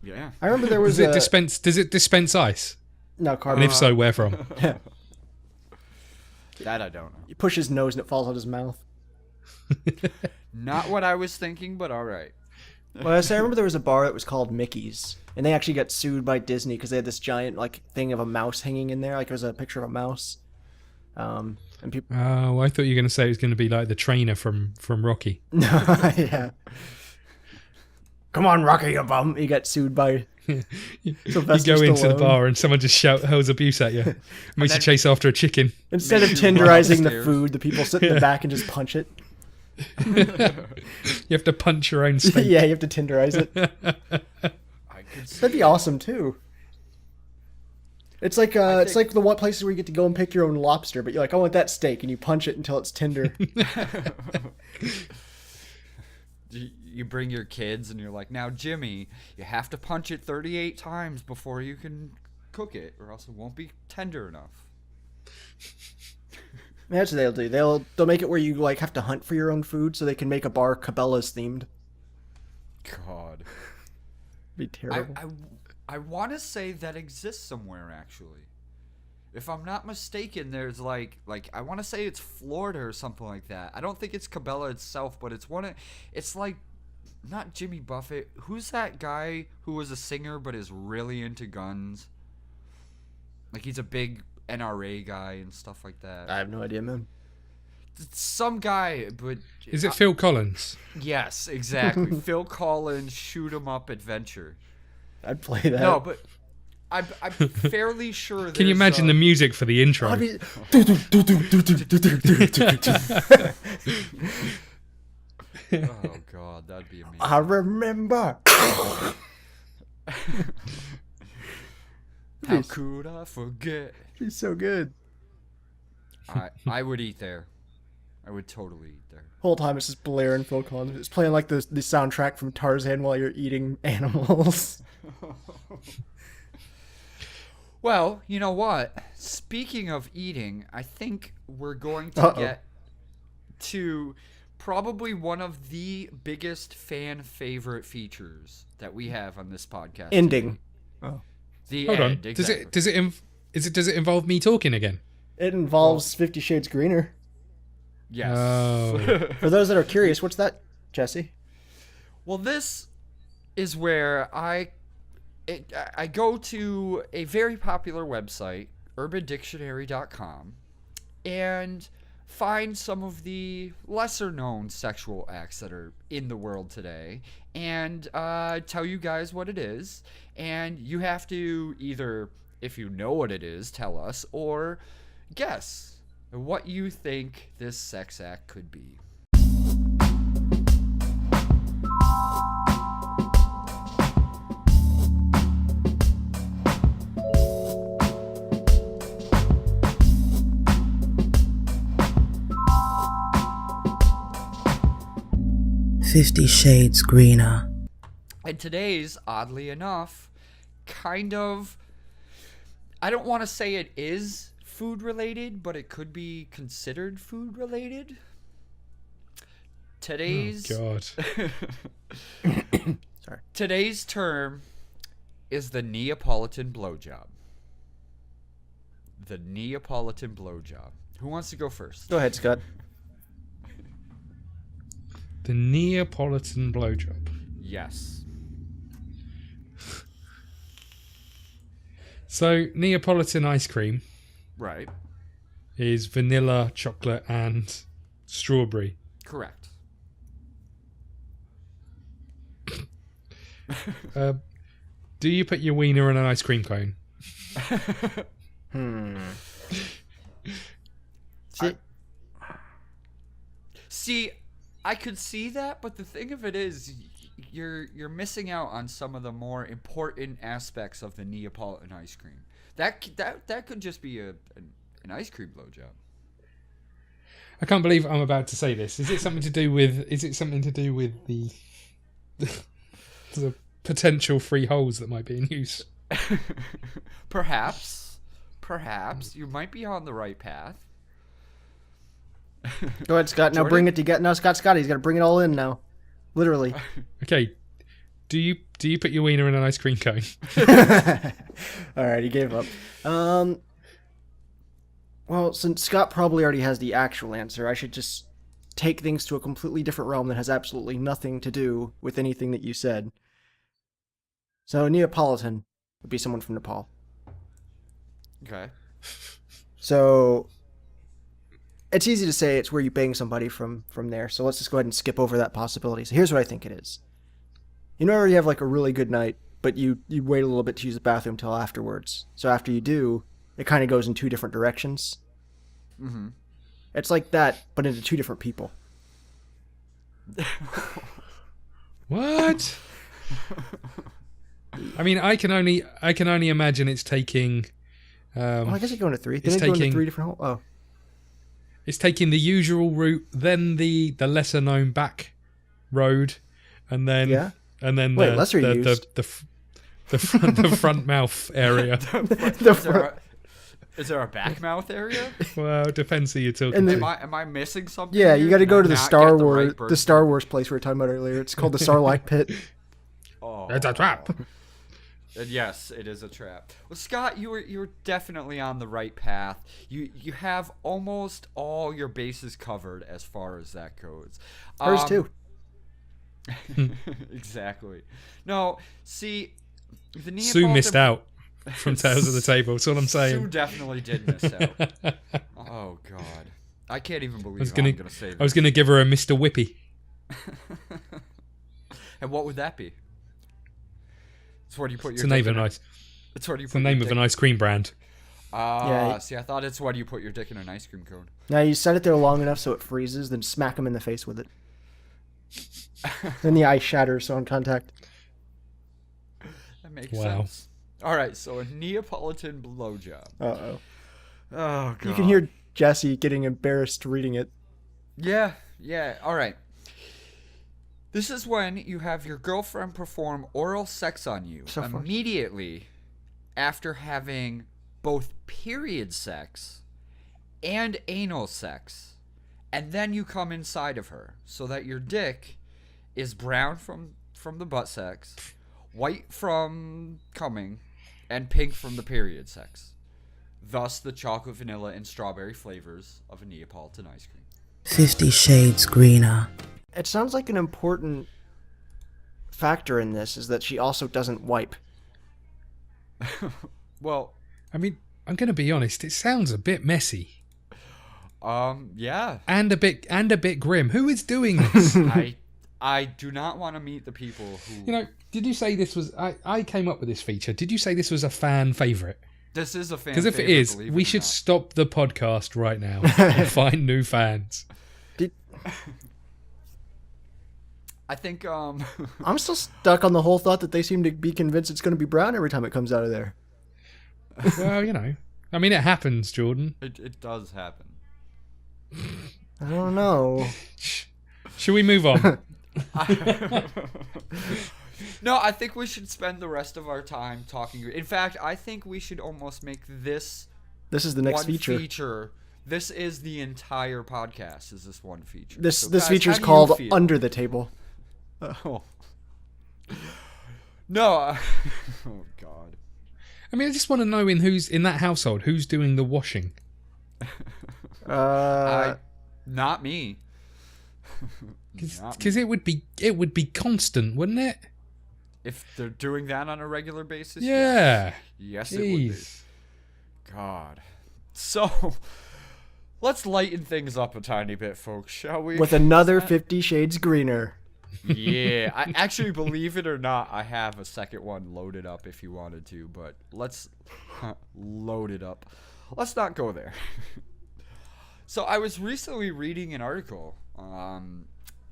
Yeah. I remember there was Does it dispense ice? no And carbon. if so, where from? That I don't know. You push his nose and it falls out his mouth. Not what I was thinking, but all right. Well, I remember there was a bar that was called Mickey's, and they actually got sued by Disney because they had this giant like thing of a mouse hanging in there, like it was a picture of a mouse. And people, Oh, I thought you were going to say it was going to be like the trainer from Rocky. no, yeah. Come on, Rocky, you bum! You got sued by You Sylvester go into the Stallone. bar and someone just hurls abuse at you. Makes you chase after a chicken. Instead of Makes you run tenderizing the upstairs. food, the people sit in the back and just punch it. You have to punch your own steak. Yeah, you have to tenderize it. I could see. That'd be awesome too. It's like it's like the one places where you get to go and pick your own lobster, but you're like, I want that steak, and you punch it until it's tender. You bring your kids and you're like, now Jimmy, you have to punch it 38 times before you can cook it, or else it won't be tender enough. That's what they'll do. They'll make it where you like have to hunt for your own food, so they can make a bar Cabela's themed. God. Be terrible. I want to say that exists somewhere, actually. If I'm not mistaken, there's like I want to say it's Florida or something like that. I don't think it's Cabela itself, but it's like not Jimmy Buffett. Who's that guy who was a singer but is really into guns? Like he's a big NRA guy and stuff like that. I have no idea, man. It's some guy, but Is it Phil Collins? yes, exactly. Phil Collins, shoot 'em up adventure. I'd play that. No, but I'm fairly sure. Can you imagine the music for the intro? I'd be- Oh god, that'd be amazing. I remember. How could I forget? She's so good. I would eat there. I would totally eat there. Whole time it's just Blair and Phil Collins. It's playing like the soundtrack from Tarzan while you're eating animals. Well, you know what? Speaking of eating, I think we're going to Uh-oh. get to probably one of the biggest fan favorite features that we have on this podcast. Ending. The Hold on. end. Does Exactly. it involve me talking again? It involves 50 Shades Greener. Yes. Oh. For those that are curious, what's that, Jesse? Well, this is where I go to a very popular website, urbandictionary.com, and find some of the lesser known sexual acts that are in the world today and tell you guys what it is. And you have to either, if you know what it is, tell us, or guess what you think this sex act could be. "50 Shades Greener." And today's, oddly enough, kind of, I don't want to say it is food related, but it could be considered food related. Today's God. Sorry. Today's term is the Neapolitan blowjob. The Neapolitan blowjob. Who wants to go first? Go ahead, Scott. The Neapolitan blowjob. Yes. So, Neapolitan ice cream Right. is vanilla, chocolate, and strawberry. Correct. Do you put your wiener in an ice cream cone? See, I could see that, but the thing of it is, you're missing out on some of the more important aspects of the Neapolitan ice cream. That could just be an ice cream blowjob. I can't believe I'm about to say this. Is it something to do with? Is it something to do with the the potential free holes that might be in use? Perhaps you might be on the right path. Go ahead, Scott. Now Jordan? bring it together. No, Scott, he's got to bring it all in now. Literally. Okay. Do you put your wiener in an ice cream cone? All right, he gave up. Well, since Scott probably already has the actual answer, I should just take things to a completely different realm that has absolutely nothing to do with anything that you said. So, Neapolitan would be someone from Nepal. Okay. So, it's easy to say it's where you bang somebody from there, so let's just go ahead and skip over that possibility. So here's what I think it is. You know, you have like a really good night, but you wait a little bit to use the bathroom till afterwards. So after you do, it kind of goes in two different directions. Mm-hmm. It's like that, but into two different people. What? I mean, I can only imagine it's taking. Well, I guess you go into three. It's Didn't it go into taking- three different holes? Oh. It's taking the usual route, then the lesser known back road, and then Yeah? the Wait, lesser the, used. the front mouth area. Is there a back mouth area? Well, it depends who you're talking And to. then- Am I missing something? Yeah, here? you got to Did go I to the not Star get the Wars, right bird- the Star Wars place we were talking about earlier. It's called the Sarlacc Pit. Oh. It's a trap. And yes, it is a trap. Well, Scott, you were definitely on the right path. You have almost all your bases covered as far as that goes. Hers too. Exactly. No, see, the Neapolitan... Sue missed out from Tales of the Table. That's all I'm Sue saying. definitely did miss out. Oh God, I can't even believe I I'm gonna say this. was gonna give her a Mr. Whippy. And what would that be? It's where you put It's your. the name dick of in an a- ice. It's where you It's put the your name of dick- an ice cream brand. Yeah. See, I thought it's why do you put your dick in an ice cream cone. Now you set it there long enough so it freezes, then smack him in the face with it. Then the ice shatters on contact. That makes Wow. sense. All right, so a Neapolitan blowjob. Uh-oh. Oh God. You can hear Jesse getting embarrassed reading it. Yeah. All right. This is when you have your girlfriend perform oral sex on you So far. immediately after having both period sex and anal sex, and then you come inside of her so that your dick is brown from the butt sex, white from coming, and pink from the period sex. Thus, the chocolate, vanilla, and strawberry flavors of a Neapolitan ice cream. 50 Shades Greener. It sounds like an important factor in this is that she also doesn't wipe. Well, I mean, I'm gonna be honest. It sounds a bit messy. Yeah. and a bit grim. Who is doing this? I do not want to meet the people who. You know, did you say this was? I came up with this feature. Did you say this was a fan favorite? This is a fan. Because if it is, we should stop the podcast right now and find new fans. I think. I'm still stuck on the whole thought that they seem to be convinced it's going to be brown every time it comes out of there. Well, you know, I mean, it happens, Jordan. It does happen. I don't know. Should we move on? No, I think we should spend the rest of our time talking. In fact, I think we should almost make this. This is the next one feature. This is the entire podcast. Is this one feature? This So, this guys, feature is how do you called feel? Under the Table. Oh. No. Oh God. I mean, I just want to know who's in that household, who's doing the washing. Not me. Because it would be constant, wouldn't it? If they're doing that on a regular basis. Yeah. Yes, it would be. Jeez. God. So, let's lighten things up a tiny bit, folks, shall we? With another 50 Shades Greener. Yeah, I actually, believe it or not, I have a second one loaded up if you wanted to, but let's load it up. Let's not go there. So I was recently reading an article.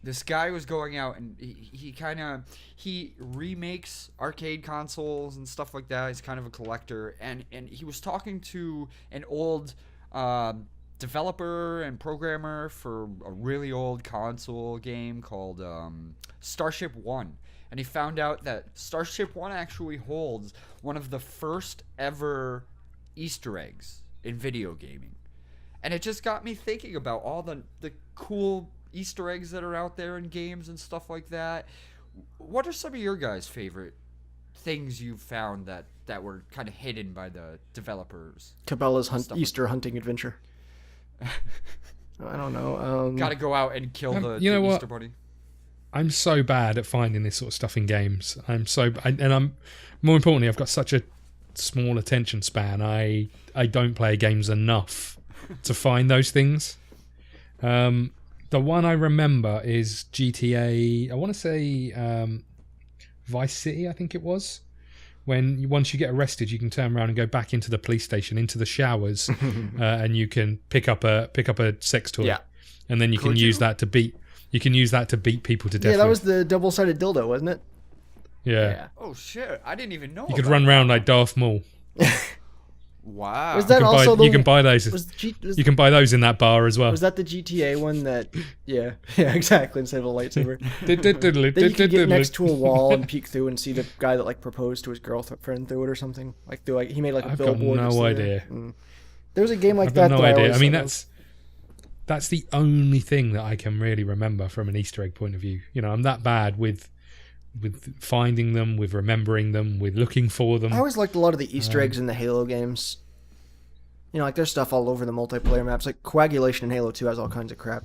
This guy was going out and he remakes arcade consoles and stuff like that. He's kind of a collector, and he was talking to an old developer and programmer for a really old console game called Starship 1. And he found out that Starship 1 actually holds one of the first ever Easter eggs in video gaming. And it just got me thinking about all the cool Easter eggs that are out there in games and stuff like that. What are some of your guys' favorite things you've found that were kind of hidden by the developers? Cabela's Stuff Easter hunting adventure. I don't know. Gotta go out and kill the you know what? Easter bunny. I'm so bad at finding this sort of stuff in games. I'm more importantly, I've got such a small attention span. I don't play games enough to find those things. The one I remember is GTA. I want to say Vice City. I think it was. Once you get arrested, you can turn around and go back into the police station, into the showers, and you can pick up a sex toy. Yeah. And then you can use that to beat. You can use that to beat people to death. Yeah, that was with. the double-sided dildo, wasn't it? Yeah. Oh shit! I didn't even know. You could run around like Darth Maul. Wow. Was that You can also buy, you can buy those. You can buy those in that bar as well. Was that the GTA one that? Yeah, exactly. Instead of a lightsaber. Then you Then could get next to a wall and peek through and see the guy that like proposed to his girlfriend through it or something. Like through he made like a I've got billboard. no idea. There was a game like I've that. got no that idea. I mean, always- that's the only thing that I can really remember from an Easter egg point of view. You know, I'm that bad with finding them, with remembering them, with looking for them. I always liked a lot of the Easter eggs in the Halo games. You know, like there's stuff all over the multiplayer maps. Like Coagulation in Halo 2 has all kinds of crap.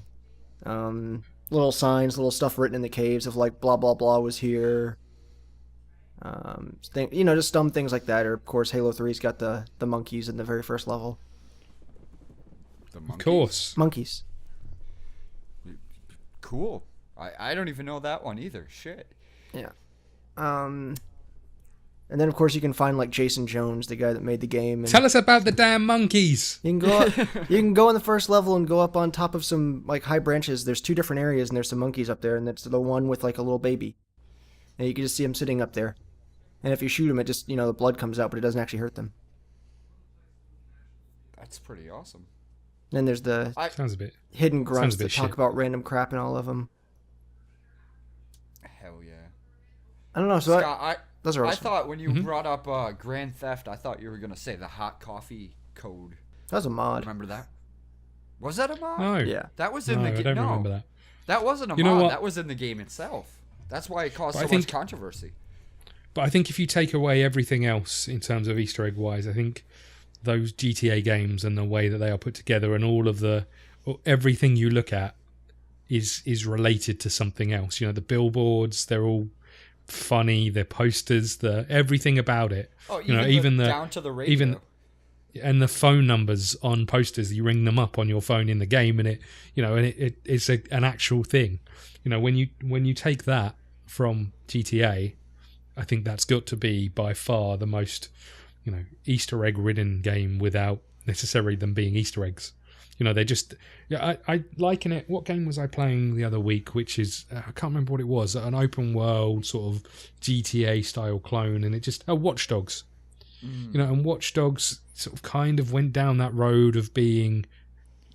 Little signs, little stuff written in the caves of like blah blah blah was here. Just dumb things like that. Or of course, Halo 3's got the monkeys in the very first level. Of course. Monkeys. Cool. I don't even know that one either. Shit. Yeah. And then of course you can find like Jason Jones, the guy that made the game. And Tell us about the damn monkeys. you can go you can go in the first level and go up on top of some like high branches. There's 2 different areas and there's some monkeys up there, and that's the one with like a little baby. And you can just see them sitting up there. And if you shoot them, it just, the blood comes out, but it doesn't actually hurt them. That's pretty awesome. Then there's the Sounds a bit. hidden grunts sounds a bit that talk shit. about random crap in all of them. Hell yeah. I don't know. So Scott, those are I awesome. thought when you brought up Grand Theft, I thought you were gonna say the hot coffee code. That was a mod. Remember that? Was that a mod? No. Yeah. That was in No, the I game. don't No, remember that. that wasn't a You know mod. what? That was in the game itself. That's why it caused But I so much think- controversy. But I think if you take away everything else in terms of Easter egg wise, I think those GTA games and the way that they are put together and all of everything you look at is related to something else. The billboards, they're all funny, their posters, everything about it. Oh, even the down to the radio. and the phone numbers on posters, you ring them up on your phone in the game, and it's an actual thing. When you take that from GTA, I think that's got to be by far the most Easter egg ridden game without necessarily them being Easter eggs. They just I liken it. What game was I playing the other week? Which is I can't remember what it was. An open world sort of GTA style clone, and it just Watch Dogs. And Watch Dogs sort of kind of went down that road of being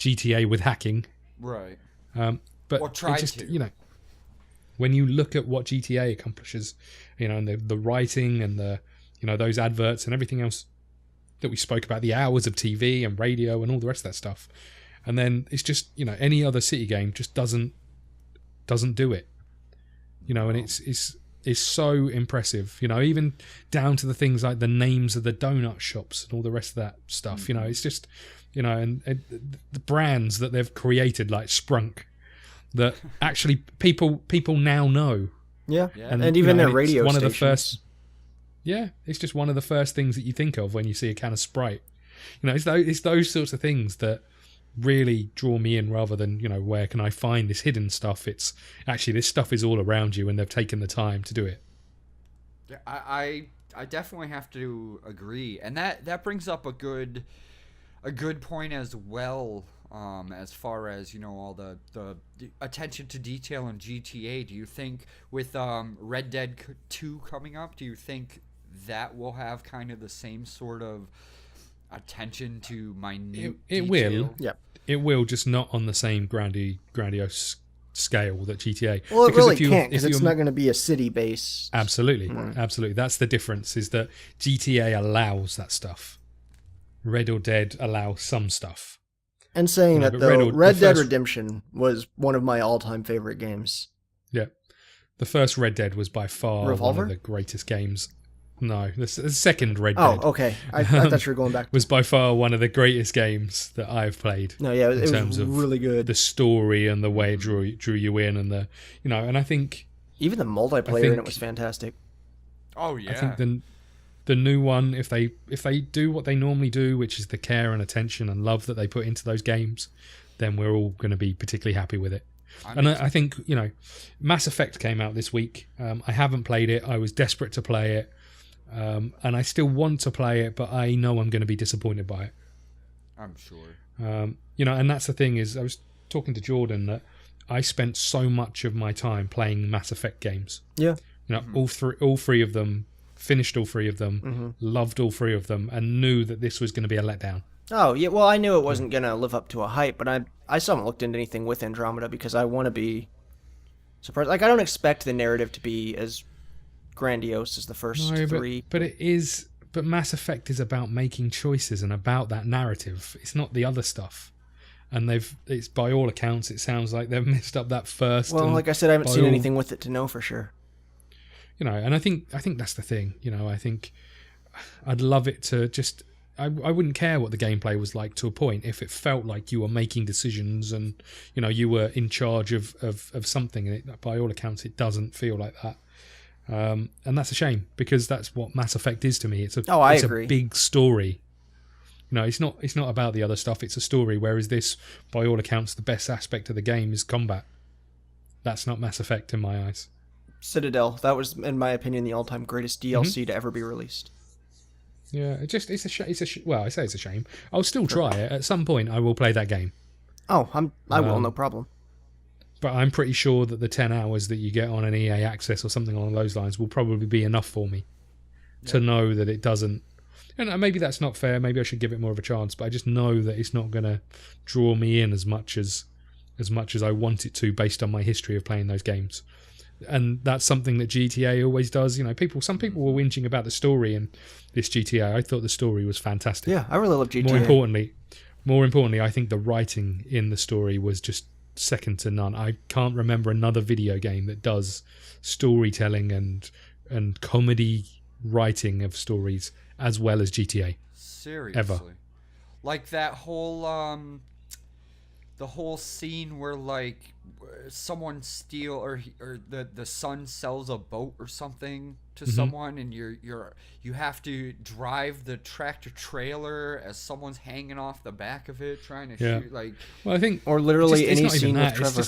GTA with hacking, Right. but Or tried it just, to. When you look at what GTA accomplishes, and the writing and the those adverts and everything else that we spoke about, the hours of TV and radio and all the rest of that stuff, and then it's just any other city game just doesn't do it, and it's so impressive, even down to the things like the names of the donut shops and all the rest of that stuff. It's just and the brands that they've created, like Sprunk, that actually people now know. Yeah, Yeah. and even their it's radio one stations. of the first. Yeah, it's just one of the first things that you think of when you see a can of Sprite. It's those sorts of things that really draw me in, rather than where can I find this hidden stuff. It's actually, this stuff is all around you, and they've taken the time to do it. Yeah, I definitely have to agree, and that brings up a good point as well. As far as all the attention to detail in GTA, do you think with Red Dead 2 coming up, do you think that will have kind of the same sort of attention to minute It detail? will. Yep. It will, just not on the same grandiose scale that GTA. Well, it Because really if you- can't, if because it's you're- not going to be a city base. Absolutely, absolutely. That's the difference, is that GTA allows that stuff. Red or Dead allows some stuff. And saying No, that, but though, the Red Dead first- Redemption was one of my all-time favorite games. Yeah. The first Red Dead was by far Revolver? one of the greatest games. No, the second Red Oh, Dead okay. I thought you were going back. was by far one of the greatest games that I've played. No, yeah, it terms was of really good. The story and the way it drew you in, and and I think Even the multiplayer in think- it was fantastic. Oh yeah. I think the new one, if they do what they normally do, which is the care and attention and love that they put into those games, then we're all going to be particularly happy with it. I think Mass Effect came out this week. I haven't played it. I was desperate to play it, and I still want to play it, but I know I'm going to be disappointed by it. I'm sure. And that's the thing, is I was talking to Jordan that I spent so much of my time playing Mass Effect games. Yeah. All three of them. Finished all three of them, loved all three of them, and knew that this was going to be a letdown. Oh, yeah, well, I knew it wasn't going to live up to a hype, but I still haven't looked into anything with Andromeda because I want to be surprised. Like, I don't expect the narrative to be as grandiose as the first three. But it is. But Mass Effect is about making choices and about that narrative. It's not the other stuff. And it's by all accounts, it sounds like they've messed up that first. Well, and like I said, I haven't by seen all- anything with it to know for sure. And I think that's the thing. I think I'd love it to just. I wouldn't care what the gameplay was like to a point if it felt like you were making decisions and you were in charge of something. And by all accounts, it doesn't feel like that. And that's a shame, because that's what Mass Effect is to me. It's I it's agree. a big story. It's not about the other stuff. It's a story. Whereas this, by all accounts, the best aspect of the game is combat. That's not Mass Effect in my eyes. Citadel, that was, in my opinion, the all-time greatest DLC to ever be released. Yeah, it's a shame. Well, I say it's a shame. I'll still try it. At some point, I will play that game. Oh, I will, no problem. But I'm pretty sure that the 10 hours that you get on an EA Access or something along those lines will probably be enough for me to know that it doesn't. And maybe that's not fair. Maybe I should give it more of a chance. But I just know that it's not going to draw me in as much as I want it to, based on my history of playing those games. And that's something that GTA always does. Some people were whinging about the story in this GTA. I thought the story was fantastic. Yeah, I really love GTA. More importantly, I think the writing in the story was just second to none. I can't remember another video game that does storytelling and comedy writing of stories as well as GTA. Seriously. Ever. Like that whole the whole scene where like someone steal or the son sells a boat or something to someone, and you have to drive the tractor trailer as someone's hanging off the back of it trying to shoot like. Well, I think Or literally it's any not even scene with that. Trevor.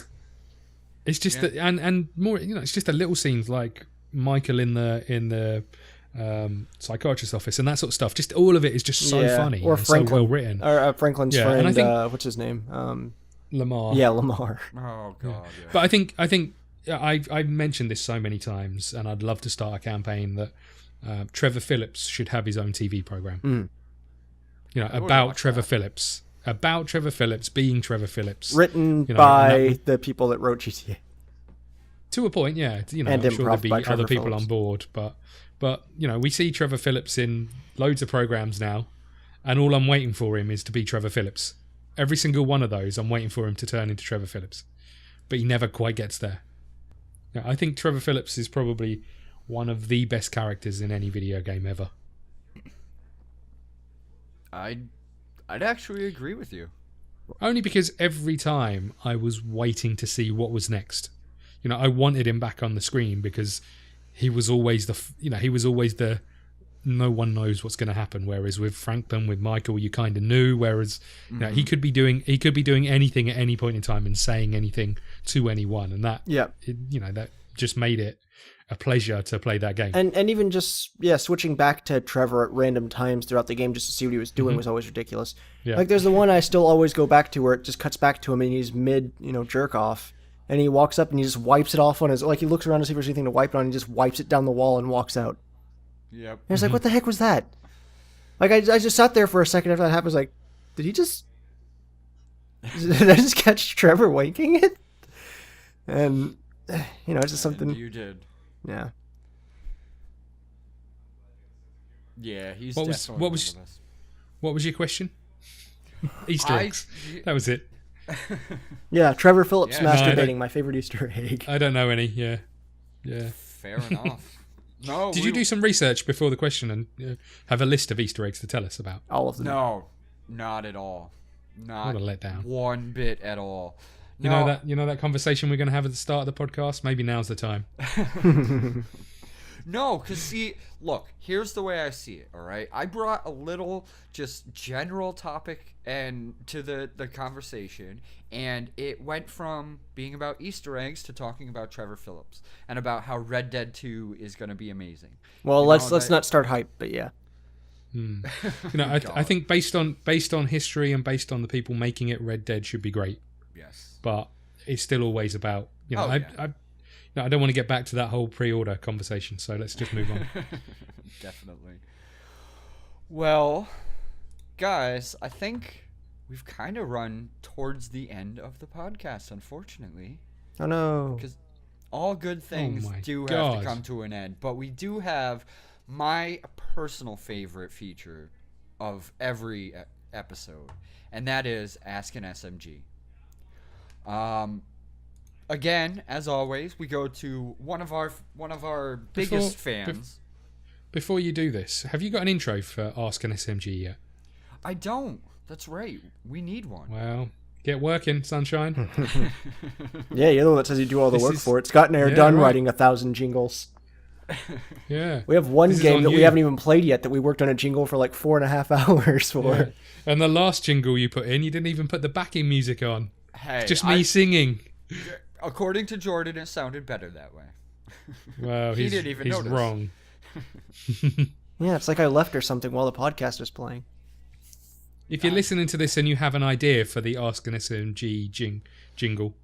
It's just that, and more, it's just the little scenes like Michael in the psychiatrist's office and that sort of stuff. Just all of it is just so funny or and so well written. Or Franklin's Yeah, friend, and I think- what's his name? Lamar. Yeah, Lamar. Oh god. Yeah. But I think I've mentioned this so many times, and I'd love to start a campaign that Trevor Phillips should have his own TV program. About Trevor Phillips. About Trevor Phillips being Trevor Phillips. Written and by the people that wrote GTA. To a point, yeah. And I'm sure improv there'd be by other Trevor people Phillips. on board, but we see Trevor Phillips in loads of programs now, and all I'm waiting for him is to be Trevor Phillips. Every single one of those, I'm waiting for him to turn into Trevor Phillips, but he never quite gets there. I think Trevor Phillips is probably one of the best characters in any video game ever. I'd actually agree with you. Only because every time I was waiting to see what was next. I wanted him back on the screen because he was always the no one knows what's going to happen. Whereas with Franklin, with Michael, you kind of knew. Whereas he could be doing anything at any point in time and saying anything to anyone, and that that just made it a pleasure to play that game. And even just switching back to Trevor at random times throughout the game just to see what he was doing was always ridiculous. Yeah. Like there's the one I still always go back to where it just cuts back to him and he's mid jerk off, and he walks up and he just wipes it off on his, like he looks around to see if there's anything to wipe it on, and he just wipes it down the wall and walks out. Yep. And I was like, what the heck was that? Like I just sat there for a second after that happened. I was like, did I just catch Trevor wanking it? And it's just something. And you did. Yeah. Yeah, he's What definitely what one was- of the best. What was your question? Easter eggs. That was it. Yeah, Trevor Phillips Yeah. No, I masturbating, don't- my favorite Easter egg. I don't know any. Yeah. Fair enough. No. Did you do some research before the question and have a list of Easter eggs to tell us about? All of them. No, not at all. Not What a letdown. one bit at all. You know that conversation we're going to have at the start of the podcast? Maybe now's the time. No, because see, look, here's the way I see it, all right? I brought a little just general topic and to the conversation, and it went from being about Easter eggs to talking about Trevor Phillips and about how Red Dead 2 is going to be amazing. Well, You let's know, not start hype, but yeah. I think based on history and based on the people making it, Red Dead should be great. Yes. But it's still always about Oh, I yeah. I don't want to get back to that whole pre-order conversation, so let's just move on. Definitely. Well, guys, I think we've kind of run towards the end of the podcast, unfortunately. Oh no. Because all good things my do have God. to come to an end. But we do have my personal favorite feature of every episode, and that is Ask an SMG. Again, as always, we go to one of our biggest fans. Before you do this, have you got an intro for Ask an SMG yet? I don't. That's right. We need one. Well, get working, sunshine. Yeah, you're the one that says you do all the This work is- for it. Scott and I are Yeah, done right. writing 1,000 jingles. Yeah. We have one This is game on that we you. haven't even played yet that we worked on a jingle for like 4.5 hours for. Yeah. And the last jingle you put in, you didn't even put the backing music on. Hey, Just me singing. according to Jordan, it sounded better that way. Well, He he's, didn't even he's notice. wrong. Yeah, it's like I left or something while the podcast was playing. If you're listening to this and you have an idea for the Ask an SMG jingle,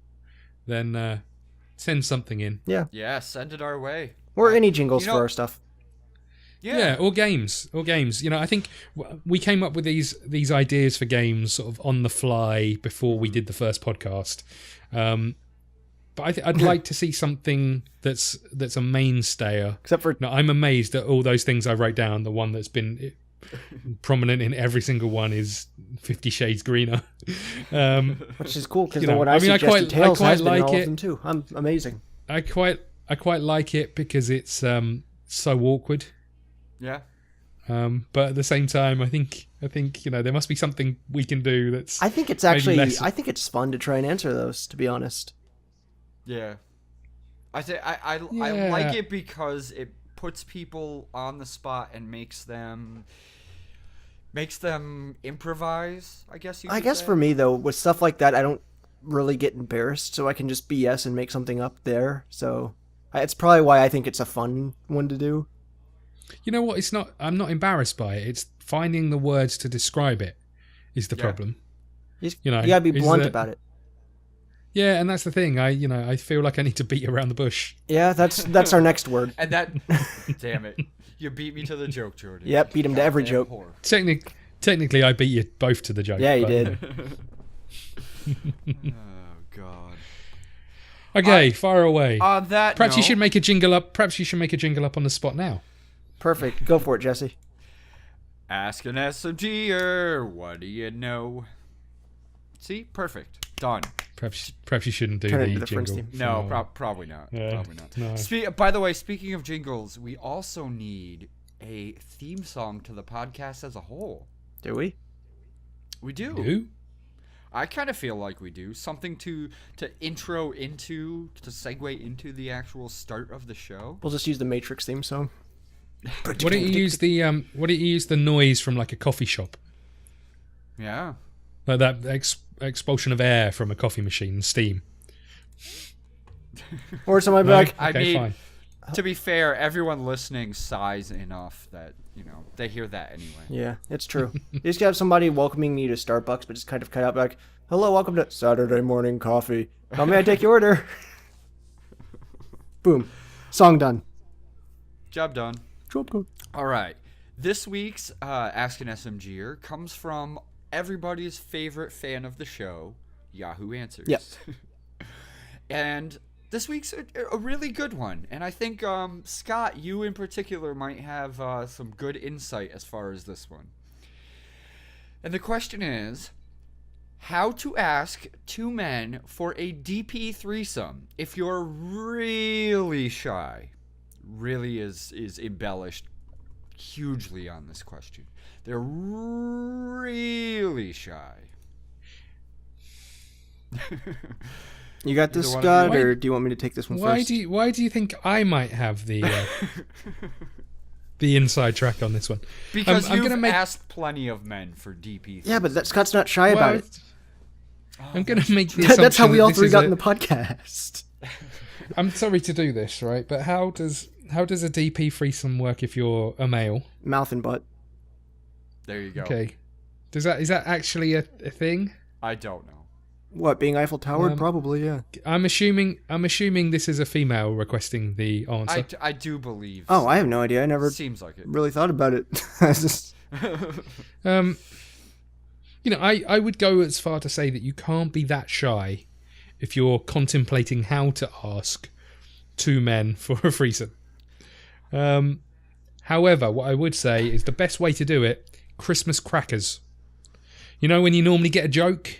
then send something in. Yeah, send it our way. Or any jingles You know- for our stuff. Yeah, or games. I think we came up with these ideas for games sort of on the fly before we did the first podcast. But I'd like to see something that's a mainstayer. Except for No, I'm amazed at all those things I wrote down. The one that's been prominent in every single one is 50 Shades Greener. which is cool because You the know, one I I mean, I suggested, quite- Tails I has quite been in like all it. of them too. I'm amazing. I quite like it because it's so awkward. But at the same time, I think there must be something we can do that's. I think it's maybe actually less- I think it's fun to try and answer those, to be honest. Yeah. I say I Yeah. like it because it puts people on the spot and makes them improvise, I guess you could I guess say. for me though, with stuff like that, I don't really get embarrassed, so I can just BS and make something up there. So it's probably why I think it's a fun one to do. You know what? It's not. I'm not embarrassed by it. It's finding the words to describe it is the Yeah. problem. You know, gotta be is blunt that- about it. Yeah, and that's the thing. I feel like I need to beat around the bush. Yeah, that's our next word. And that damn it. You beat me to the joke, Jordan. Yep, beat him to every Goddamn joke. whore. Technically, I beat you both to the joke. Yeah, you but- did. Oh god. Okay, fire away. On that Perhaps you note- should make a jingle up. Perhaps you should make a jingle up on the spot now. Perfect. Go for it, Jesse. Ask an SMGer, what do you know? See? Perfect. Done. Perhaps you shouldn't do Turn it the into the Friends jingle. theme. No, for- probably not. Yeah, Probably not. no. By the way, speaking of jingles, we also need a theme song to the podcast as a whole. Do we? We do. You? I kind of feel like we do. Something to intro into, to segue into the actual start of the show. We'll just use the Matrix theme song. Why don't you use the noise from like a coffee shop, Yeah. like that expulsion of air from a coffee machine, steam. Or somebody be No? like, I Okay, mean, fine. to be fair, everyone listening sighs enough that, they hear that anyway. yeah, it's true. You just gotta have somebody welcoming you to Starbucks, but just kind of cut out like, hello, welcome to Saturday morning coffee. How may I take your order? Boom. Song done. Job done. Job done. All right. This week's Ask an SMGer comes from everybody's favorite fan of the show, Yahoo Answers. Yep. And this week's a really good one. And I think, Scott, you in particular might have some good insight as far as this one. And the question is, how to ask two men for a DP threesome if you're really shy. Really is embellished hugely on this question. They're really shy. You got this, Either one of Scott, you. or do you want me to take this one Why first? do you think I might have the the inside track on this one? Because I'm you've gonna make- asked plenty of men for DP. Yeah, but Scott's not shy about it. I'm going to make the assumption That's how we that all this three is got a- in the podcast. I'm sorry to do this, right? But how does a DP threesome work if you're a male? Mouth and butt. There you go. Okay, is that actually a thing? I don't know. What, being Eiffel Towered? Um, Probably, yeah. I'm assuming this is a female requesting the answer. I do believe. Oh, I have no idea. I never Seems like it. really thought about it. I was just... I would go as far to say that you can't be that shy if you're contemplating how to ask two men for a threesome. However, what I would say is the best way to do it, Christmas crackers. You know, when you normally get a joke,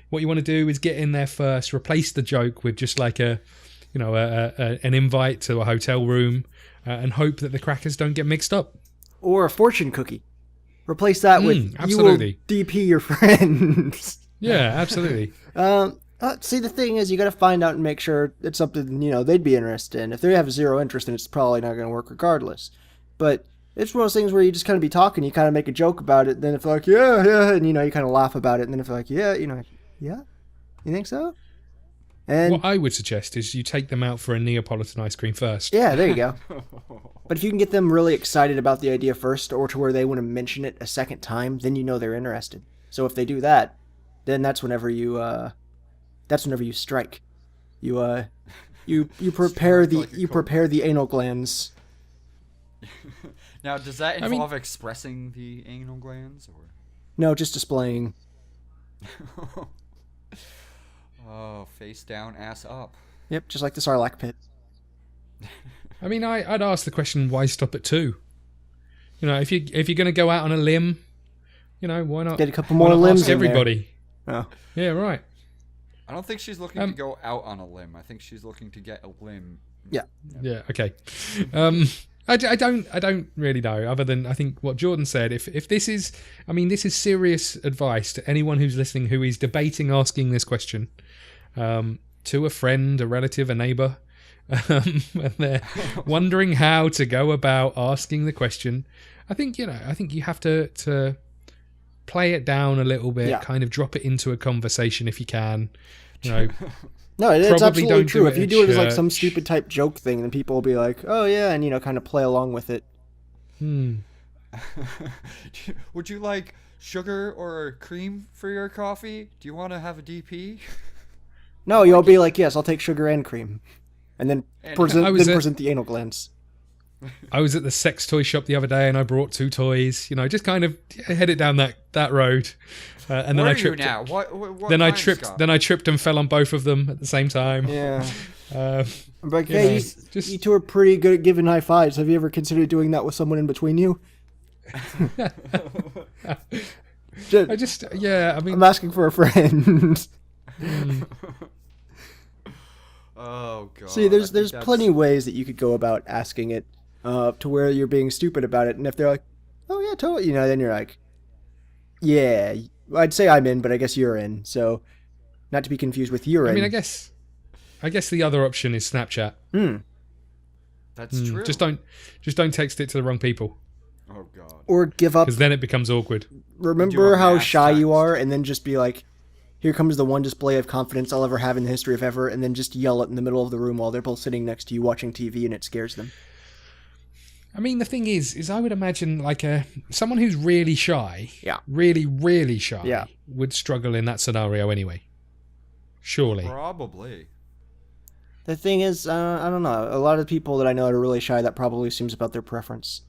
what you want to do is get in there first, replace the joke with just like an invite to a hotel room, and hope that the crackers don't get mixed up. Or a fortune cookie. Replace that with, you will absolutely. DP your friends. Yeah, absolutely. See, the thing is, you got to find out and make sure it's something, they'd be interested in. If they have zero interest in it, it's probably not going to work regardless. But it's one of those things where you just kind of be talking, you kind of make a joke about it, then if they're like, yeah, and, you kind of laugh about it, and then if they're like, yeah, yeah? You think so? And, What I would suggest is you take them out for a Neapolitan ice cream first. yeah, there you go. But if you can get them really excited about the idea first, or to where they want to mention it a second time, then you know they're interested. So if they do that, then that's whenever you strike. You prepare Strike like a prepare the anal glands. Now, does that I mean- involve expressing the anal glands, or? No, just displaying. Oh, face down, ass up. Yep, just like the Sarlacc pit. I mean, I'd ask the question, why stop at two? If you're going to go out on a limb, why not Get a couple why more not limbs ask in there. everybody? Oh. Yeah, right. I don't think she's looking to go out on a limb. I think she's looking to get a limb. Yeah. Yeah, okay. I don't really know. Other than I think what Jordan said. If this is, I mean, this is serious advice to anyone who's listening who is debating asking this question to a friend, a relative, a neighbour, and they're wondering how to go about asking the question. I think you have to play it down a little bit, kind of drop it into a conversation if you can. No, it's Probably absolutely don't true. do If it you at do it as like some church. stupid type joke thing, then people will be like, "Oh yeah," and kind of play along with it. Would you like sugar or cream for your coffee? Do you want to have a DP? No, you'll be like, "Yes, I'll take sugar and cream," and then And- present the anal glands. I was at the sex toy shop the other day and I brought 2 toys. Just kind of headed down that road, and then Where I are you tripped. now? What Then I time, tripped. Scott? Then I tripped and fell on both of them at the same time. Yeah, Uh, I'm like, You "Hey, know, you two are pretty good at giving high fives. Have you ever considered doing that with someone in between you?" I just, yeah. I mean, I'm asking for a friend. Oh god. See, I there's think that's- plenty of ways that you could go about asking it, to where you're being stupid about it, and if they're like, "Oh yeah, totally," then you're like, "Yeah, I'd say I'm in, but I guess you're in." So, not to be confused with you're I in. mean, I guess the other option is Snapchat. That's true. Just don't text it to the wrong people Oh god. Or give up. because then it becomes awkward. Remember a how mass shy you text. are, and then just be like, "Here comes the one display of confidence I'll ever have in the history of ever," and then just yell it in the middle of the room while they're both sitting next to you watching TV, and it scares them. I mean, the thing is I would imagine like someone who's really shy, Yeah. really, really shy, Yeah. would struggle in that scenario anyway. Surely. Probably. The thing is, I don't know. A lot of people that I know that are really shy, that probably seems about their preference.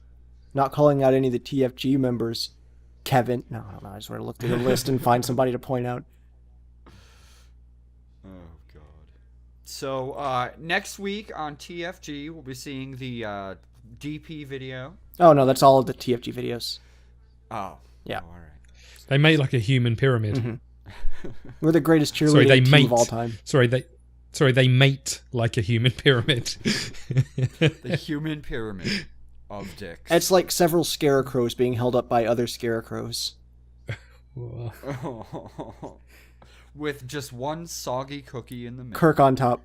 Not calling out any of the TFG members. Kevin. No, I don't know. I just want to look through the list and find somebody to point out. Oh god. So next week on TFG we'll be seeing the DP video. Oh, no, that's all of the TFG videos. Oh. Yeah. All right. They make like a human pyramid. Mm-hmm. We're the greatest Sorry, they cheerleading team mate. of all time. Sorry, they mate like a human pyramid. The human pyramid of dicks. It's like several scarecrows being held up by other scarecrows. With just one soggy cookie in the middle. Kirk on top.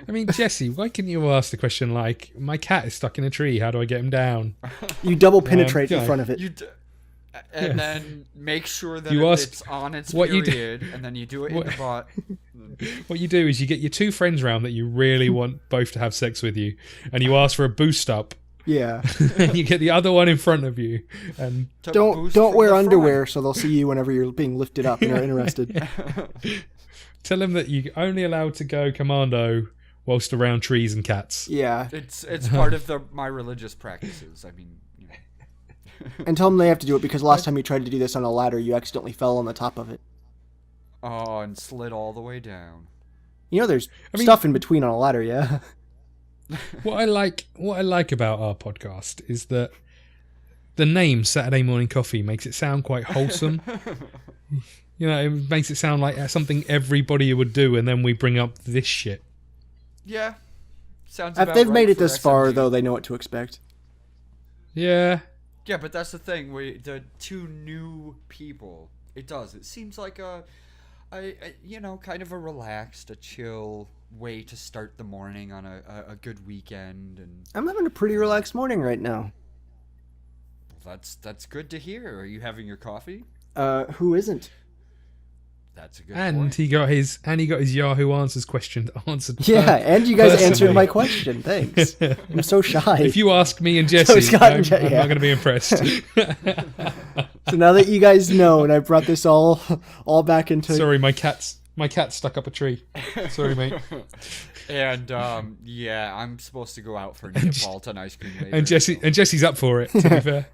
I mean, Jesse, why couldn't you ask the question like, "My cat is stuck in a tree. How do I get him down?" You double penetrate yeah. in front of it. You and then make sure that You ask it's on its what you do- period, and then you do it in the butt. What you do is you get your 2 friends round that you really want both to have sex with you, and you ask for a boost up, Yeah. and you get the other one in front of you, and To Don't boost don't from wear the underwear so they'll see you whenever you're being lifted up and are interested. tell them that you're only allowed to go commando whilst around trees and cats. Yeah. It's part of my religious practices. I mean, you know. And tell them they have to do it because last time you tried to do this on a ladder, you accidentally fell on the top of it. Oh, and slid all the way down. There's I mean- stuff in between on a ladder, yeah. What I like about our podcast is that the name Saturday Morning Coffee makes it sound quite wholesome. It makes it sound like something everybody would do, and then we bring up this shit. Yeah. Sounds If about they've right made it for this far, SMG. though, they know what to expect. Yeah. Yeah, but that's the thing. The 2 new people. It does. It seems like a kind of a relaxed, a chill way to start the morning on a good weekend, and I'm having a pretty relaxed morning right now. that's good to hear. Are you having your coffee? Who isn't? That's a good And point. he got his Yahoo Answers question answered. Yeah, and you guys personally. answered my question. Thanks. I'm so shy. If you ask me and Jesse, Scott and I'm Je- yeah. not going to be impressed. So now that you guys know, and I brought this all back into... Sorry, my cat's stuck up a tree. Sorry, mate. And yeah, I'm supposed to go out for Neapolitan ice cream later. And Jesse's up for it. To be fair.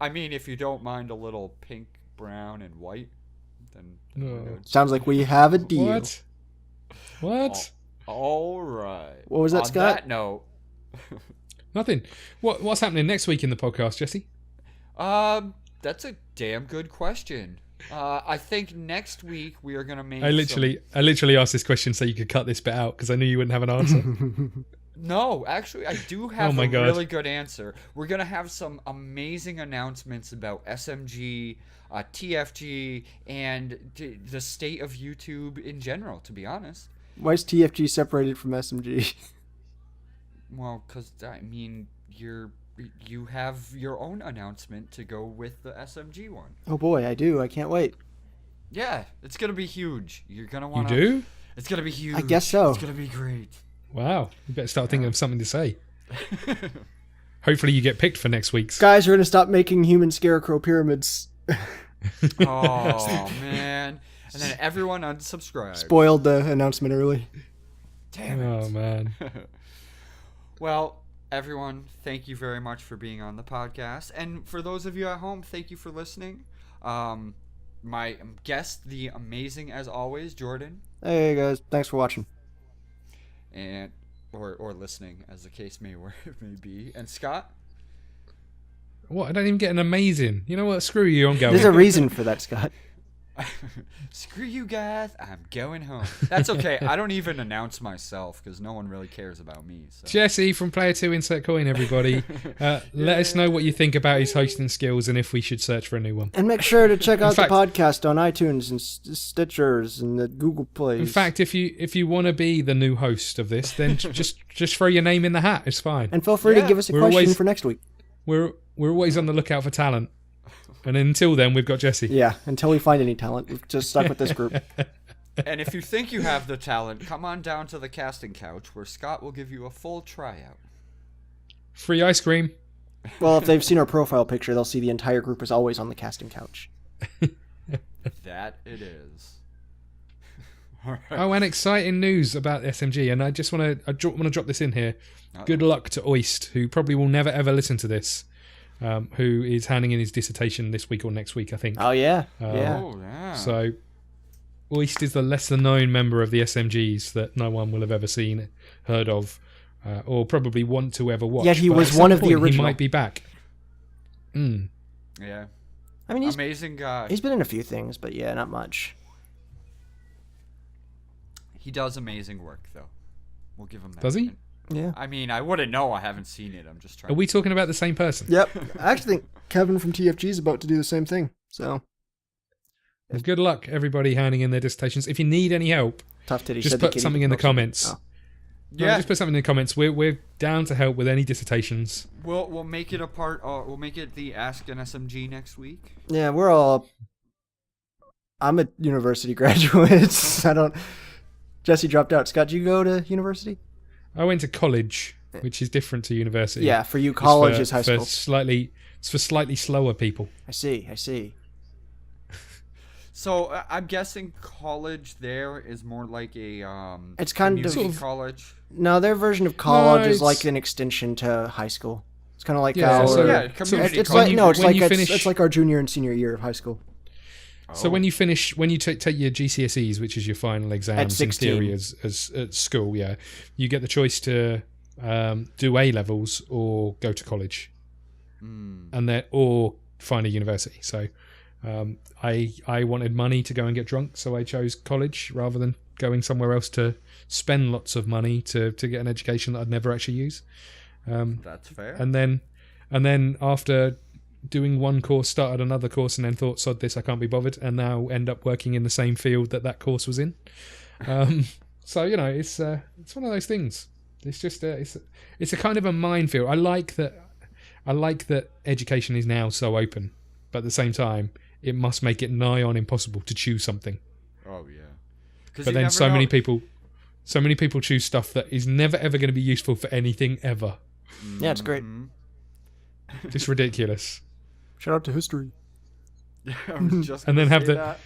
I mean, if you don't mind a little pink, brown, and white, then we're No. good. Sounds like we have a deal. What? What? All right. What was that, On Scott? that note, Nothing. What's happening next week in the podcast, Jesse? that's a damn good question. I think next week we are gonna make. I literally asked this question so you could cut this bit out because I knew you wouldn't have an answer. No, actually, I do have Oh my a God. really good answer. We're gonna have some amazing announcements about SMG, TFG, and the state of YouTube in general. To be honest, Why is TFG separated from SMG? well, because I mean, you have your own announcement to go with the SMG one. Oh boy, I do. I can't wait. Yeah, it's gonna be huge. You're gonna You want to. do? It's gonna be huge. I guess so. It's gonna be great. Wow. You better start thinking of something to say. Hopefully you get picked for next week's. Guys, we're gonna stop making human scarecrow pyramids. Oh man! And then everyone unsubscribed. Spoiled the announcement early. Damn it! Oh, man. Well, everyone, thank you very much for being on the podcast, and for those of you at home, thank you for listening. My guest, the amazing as always, Jordan, Hey guys, thanks for watching. and or listening, as the case may be, and Scott. What? I don't even get an amazing. You know what? Screw you. I'm going. There's a reason for that, Scott. Screw you guys, I'm going home. That's okay. I don't even announce myself because no one really cares about me. So. Jesse from Player 2 Insert Coin, everybody. Let us know what you think about his hosting skills and if we should search for a new one. And make sure to check out fact- the podcast on iTunes and Stitchers and the Google Plays. In fact, if you want to be the new host of this, then just throw your name in the hat. It's fine. and feel free to give us a We're question always- for next week. We're always on the lookout for talent. And until then, we've got Jesse. Yeah, until we find any talent, we've just stuck with this group. And if you think you have the talent, come on down to the casting couch where Scott will give you a full tryout. Free ice cream. Well, if they've seen our profile picture, they'll see the entire group is always on the casting couch. That it is. Oh, and exciting news about SMG. And I just want to drop this in here. Good luck to Oist, who probably will never ever listen to this. Who is handing in his dissertation this week or next week, I think. Oh yeah, yeah. Oh, yeah. So, Oist is the lesser known member of the SMGs that no one will have ever seen, heard of, or probably want to ever watch. Yet he But was at some one of the point, original. He might be back. Yeah. I mean, Amazing guy. he's been in a few things, but yeah, not much. He does amazing work, though. We'll give him that. Does he? Yeah. I mean, I wouldn't know. I haven't seen it. I'm just trying. Are we talking about the same person? Yep. I actually think Kevin from TFG is about to do the same thing. So Well, good luck, everybody handing in their dissertations. If you need any help, tough titty. just said the put kitty something in the posted. comments. Oh. No, Yeah. just put something in the comments. We're down to help with any dissertations. We'll make it a part. We'll make it the Ask an SMG next week. Yeah, we're all. I'm a university graduate. I don't. Jesse dropped out. Scott, did you go to university? I went to college, which is different to university. Yeah, for you, It's college for- is high for school. It's for slightly slower people. I see. So I'm guessing college there is more like a It's kind of- community Sort of- college. No, their version of college is it's- like an extension to high school. It's kind of like Yeah, our. so- yeah, so community it's college. like no, it's when like you it's, finish- it's like our junior and senior year of high school. So when you finish, when you take your GCSEs, which is your final exams in 16. theory as at school, yeah, you get the choice to do A levels or go to college, and then or find a university. So I wanted money to go and get drunk, so I chose college rather than going somewhere else to spend lots of money to get an education that I'd never actually use. That's fair. And then after doing one course, started another course, and then thought, sod this, I can't be bothered, and now end up working in the same field that course was in. So you know, it's one of those things. It's just it's a kind of a minefield. I like that education is now so open, but at the same time, it must make it nigh on impossible to choose something. Oh yeah. 'Cause But you then never so many know- people choose stuff that is never ever going to be useful for anything ever. Yeah, it's great. Just ridiculous. Shout out to history. I was just And then gonna have say the- that.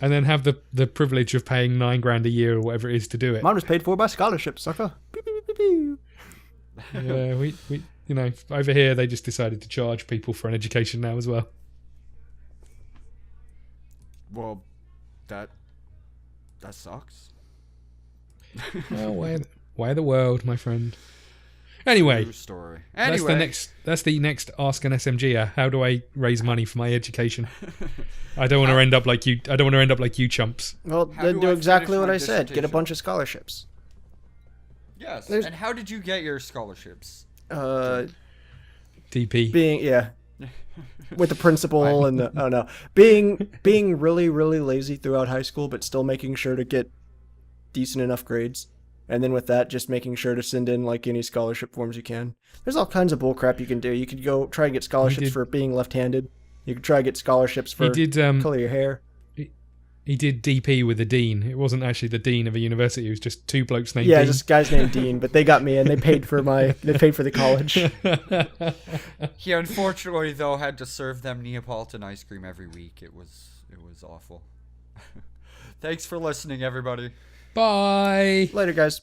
And then have the privilege of paying $9,000 a year or whatever it is to do it. Mine was paid for by scholarship, sucker. Pew, pew, pew, pew. Yeah, we you know, over here they just decided to charge people for an education now as well. Well, that sucks. Well, why the world, my friend? Anyway, True story. that's Anyway, the next Ask an SMGer. How do I raise money for my education? I don't want to end up like you. I don't want to end up like you chumps. Well, How then do do I exactly finish what my I said. Get a dissertation? bunch of scholarships. yes. There's- And how did you get your scholarships? DP. Being with the principal and the, oh no, being really lazy throughout high school, but still making sure to get decent enough grades, and then with that, just making sure to send in like any scholarship forms you can. There's all kinds of bull crap you can do. You could go try and get scholarships did- for being left-handed. You could try and get scholarships for He did. color your hair. He did DP with the dean. It wasn't actually the dean of a university. It was just two blokes named Yeah, Dean. this guy's named Dean, but they got me in. They paid for the college. He unfortunately though had to serve them Neapolitan ice cream every week. It was awful. Thanks for listening, everybody. Bye. Later, guys.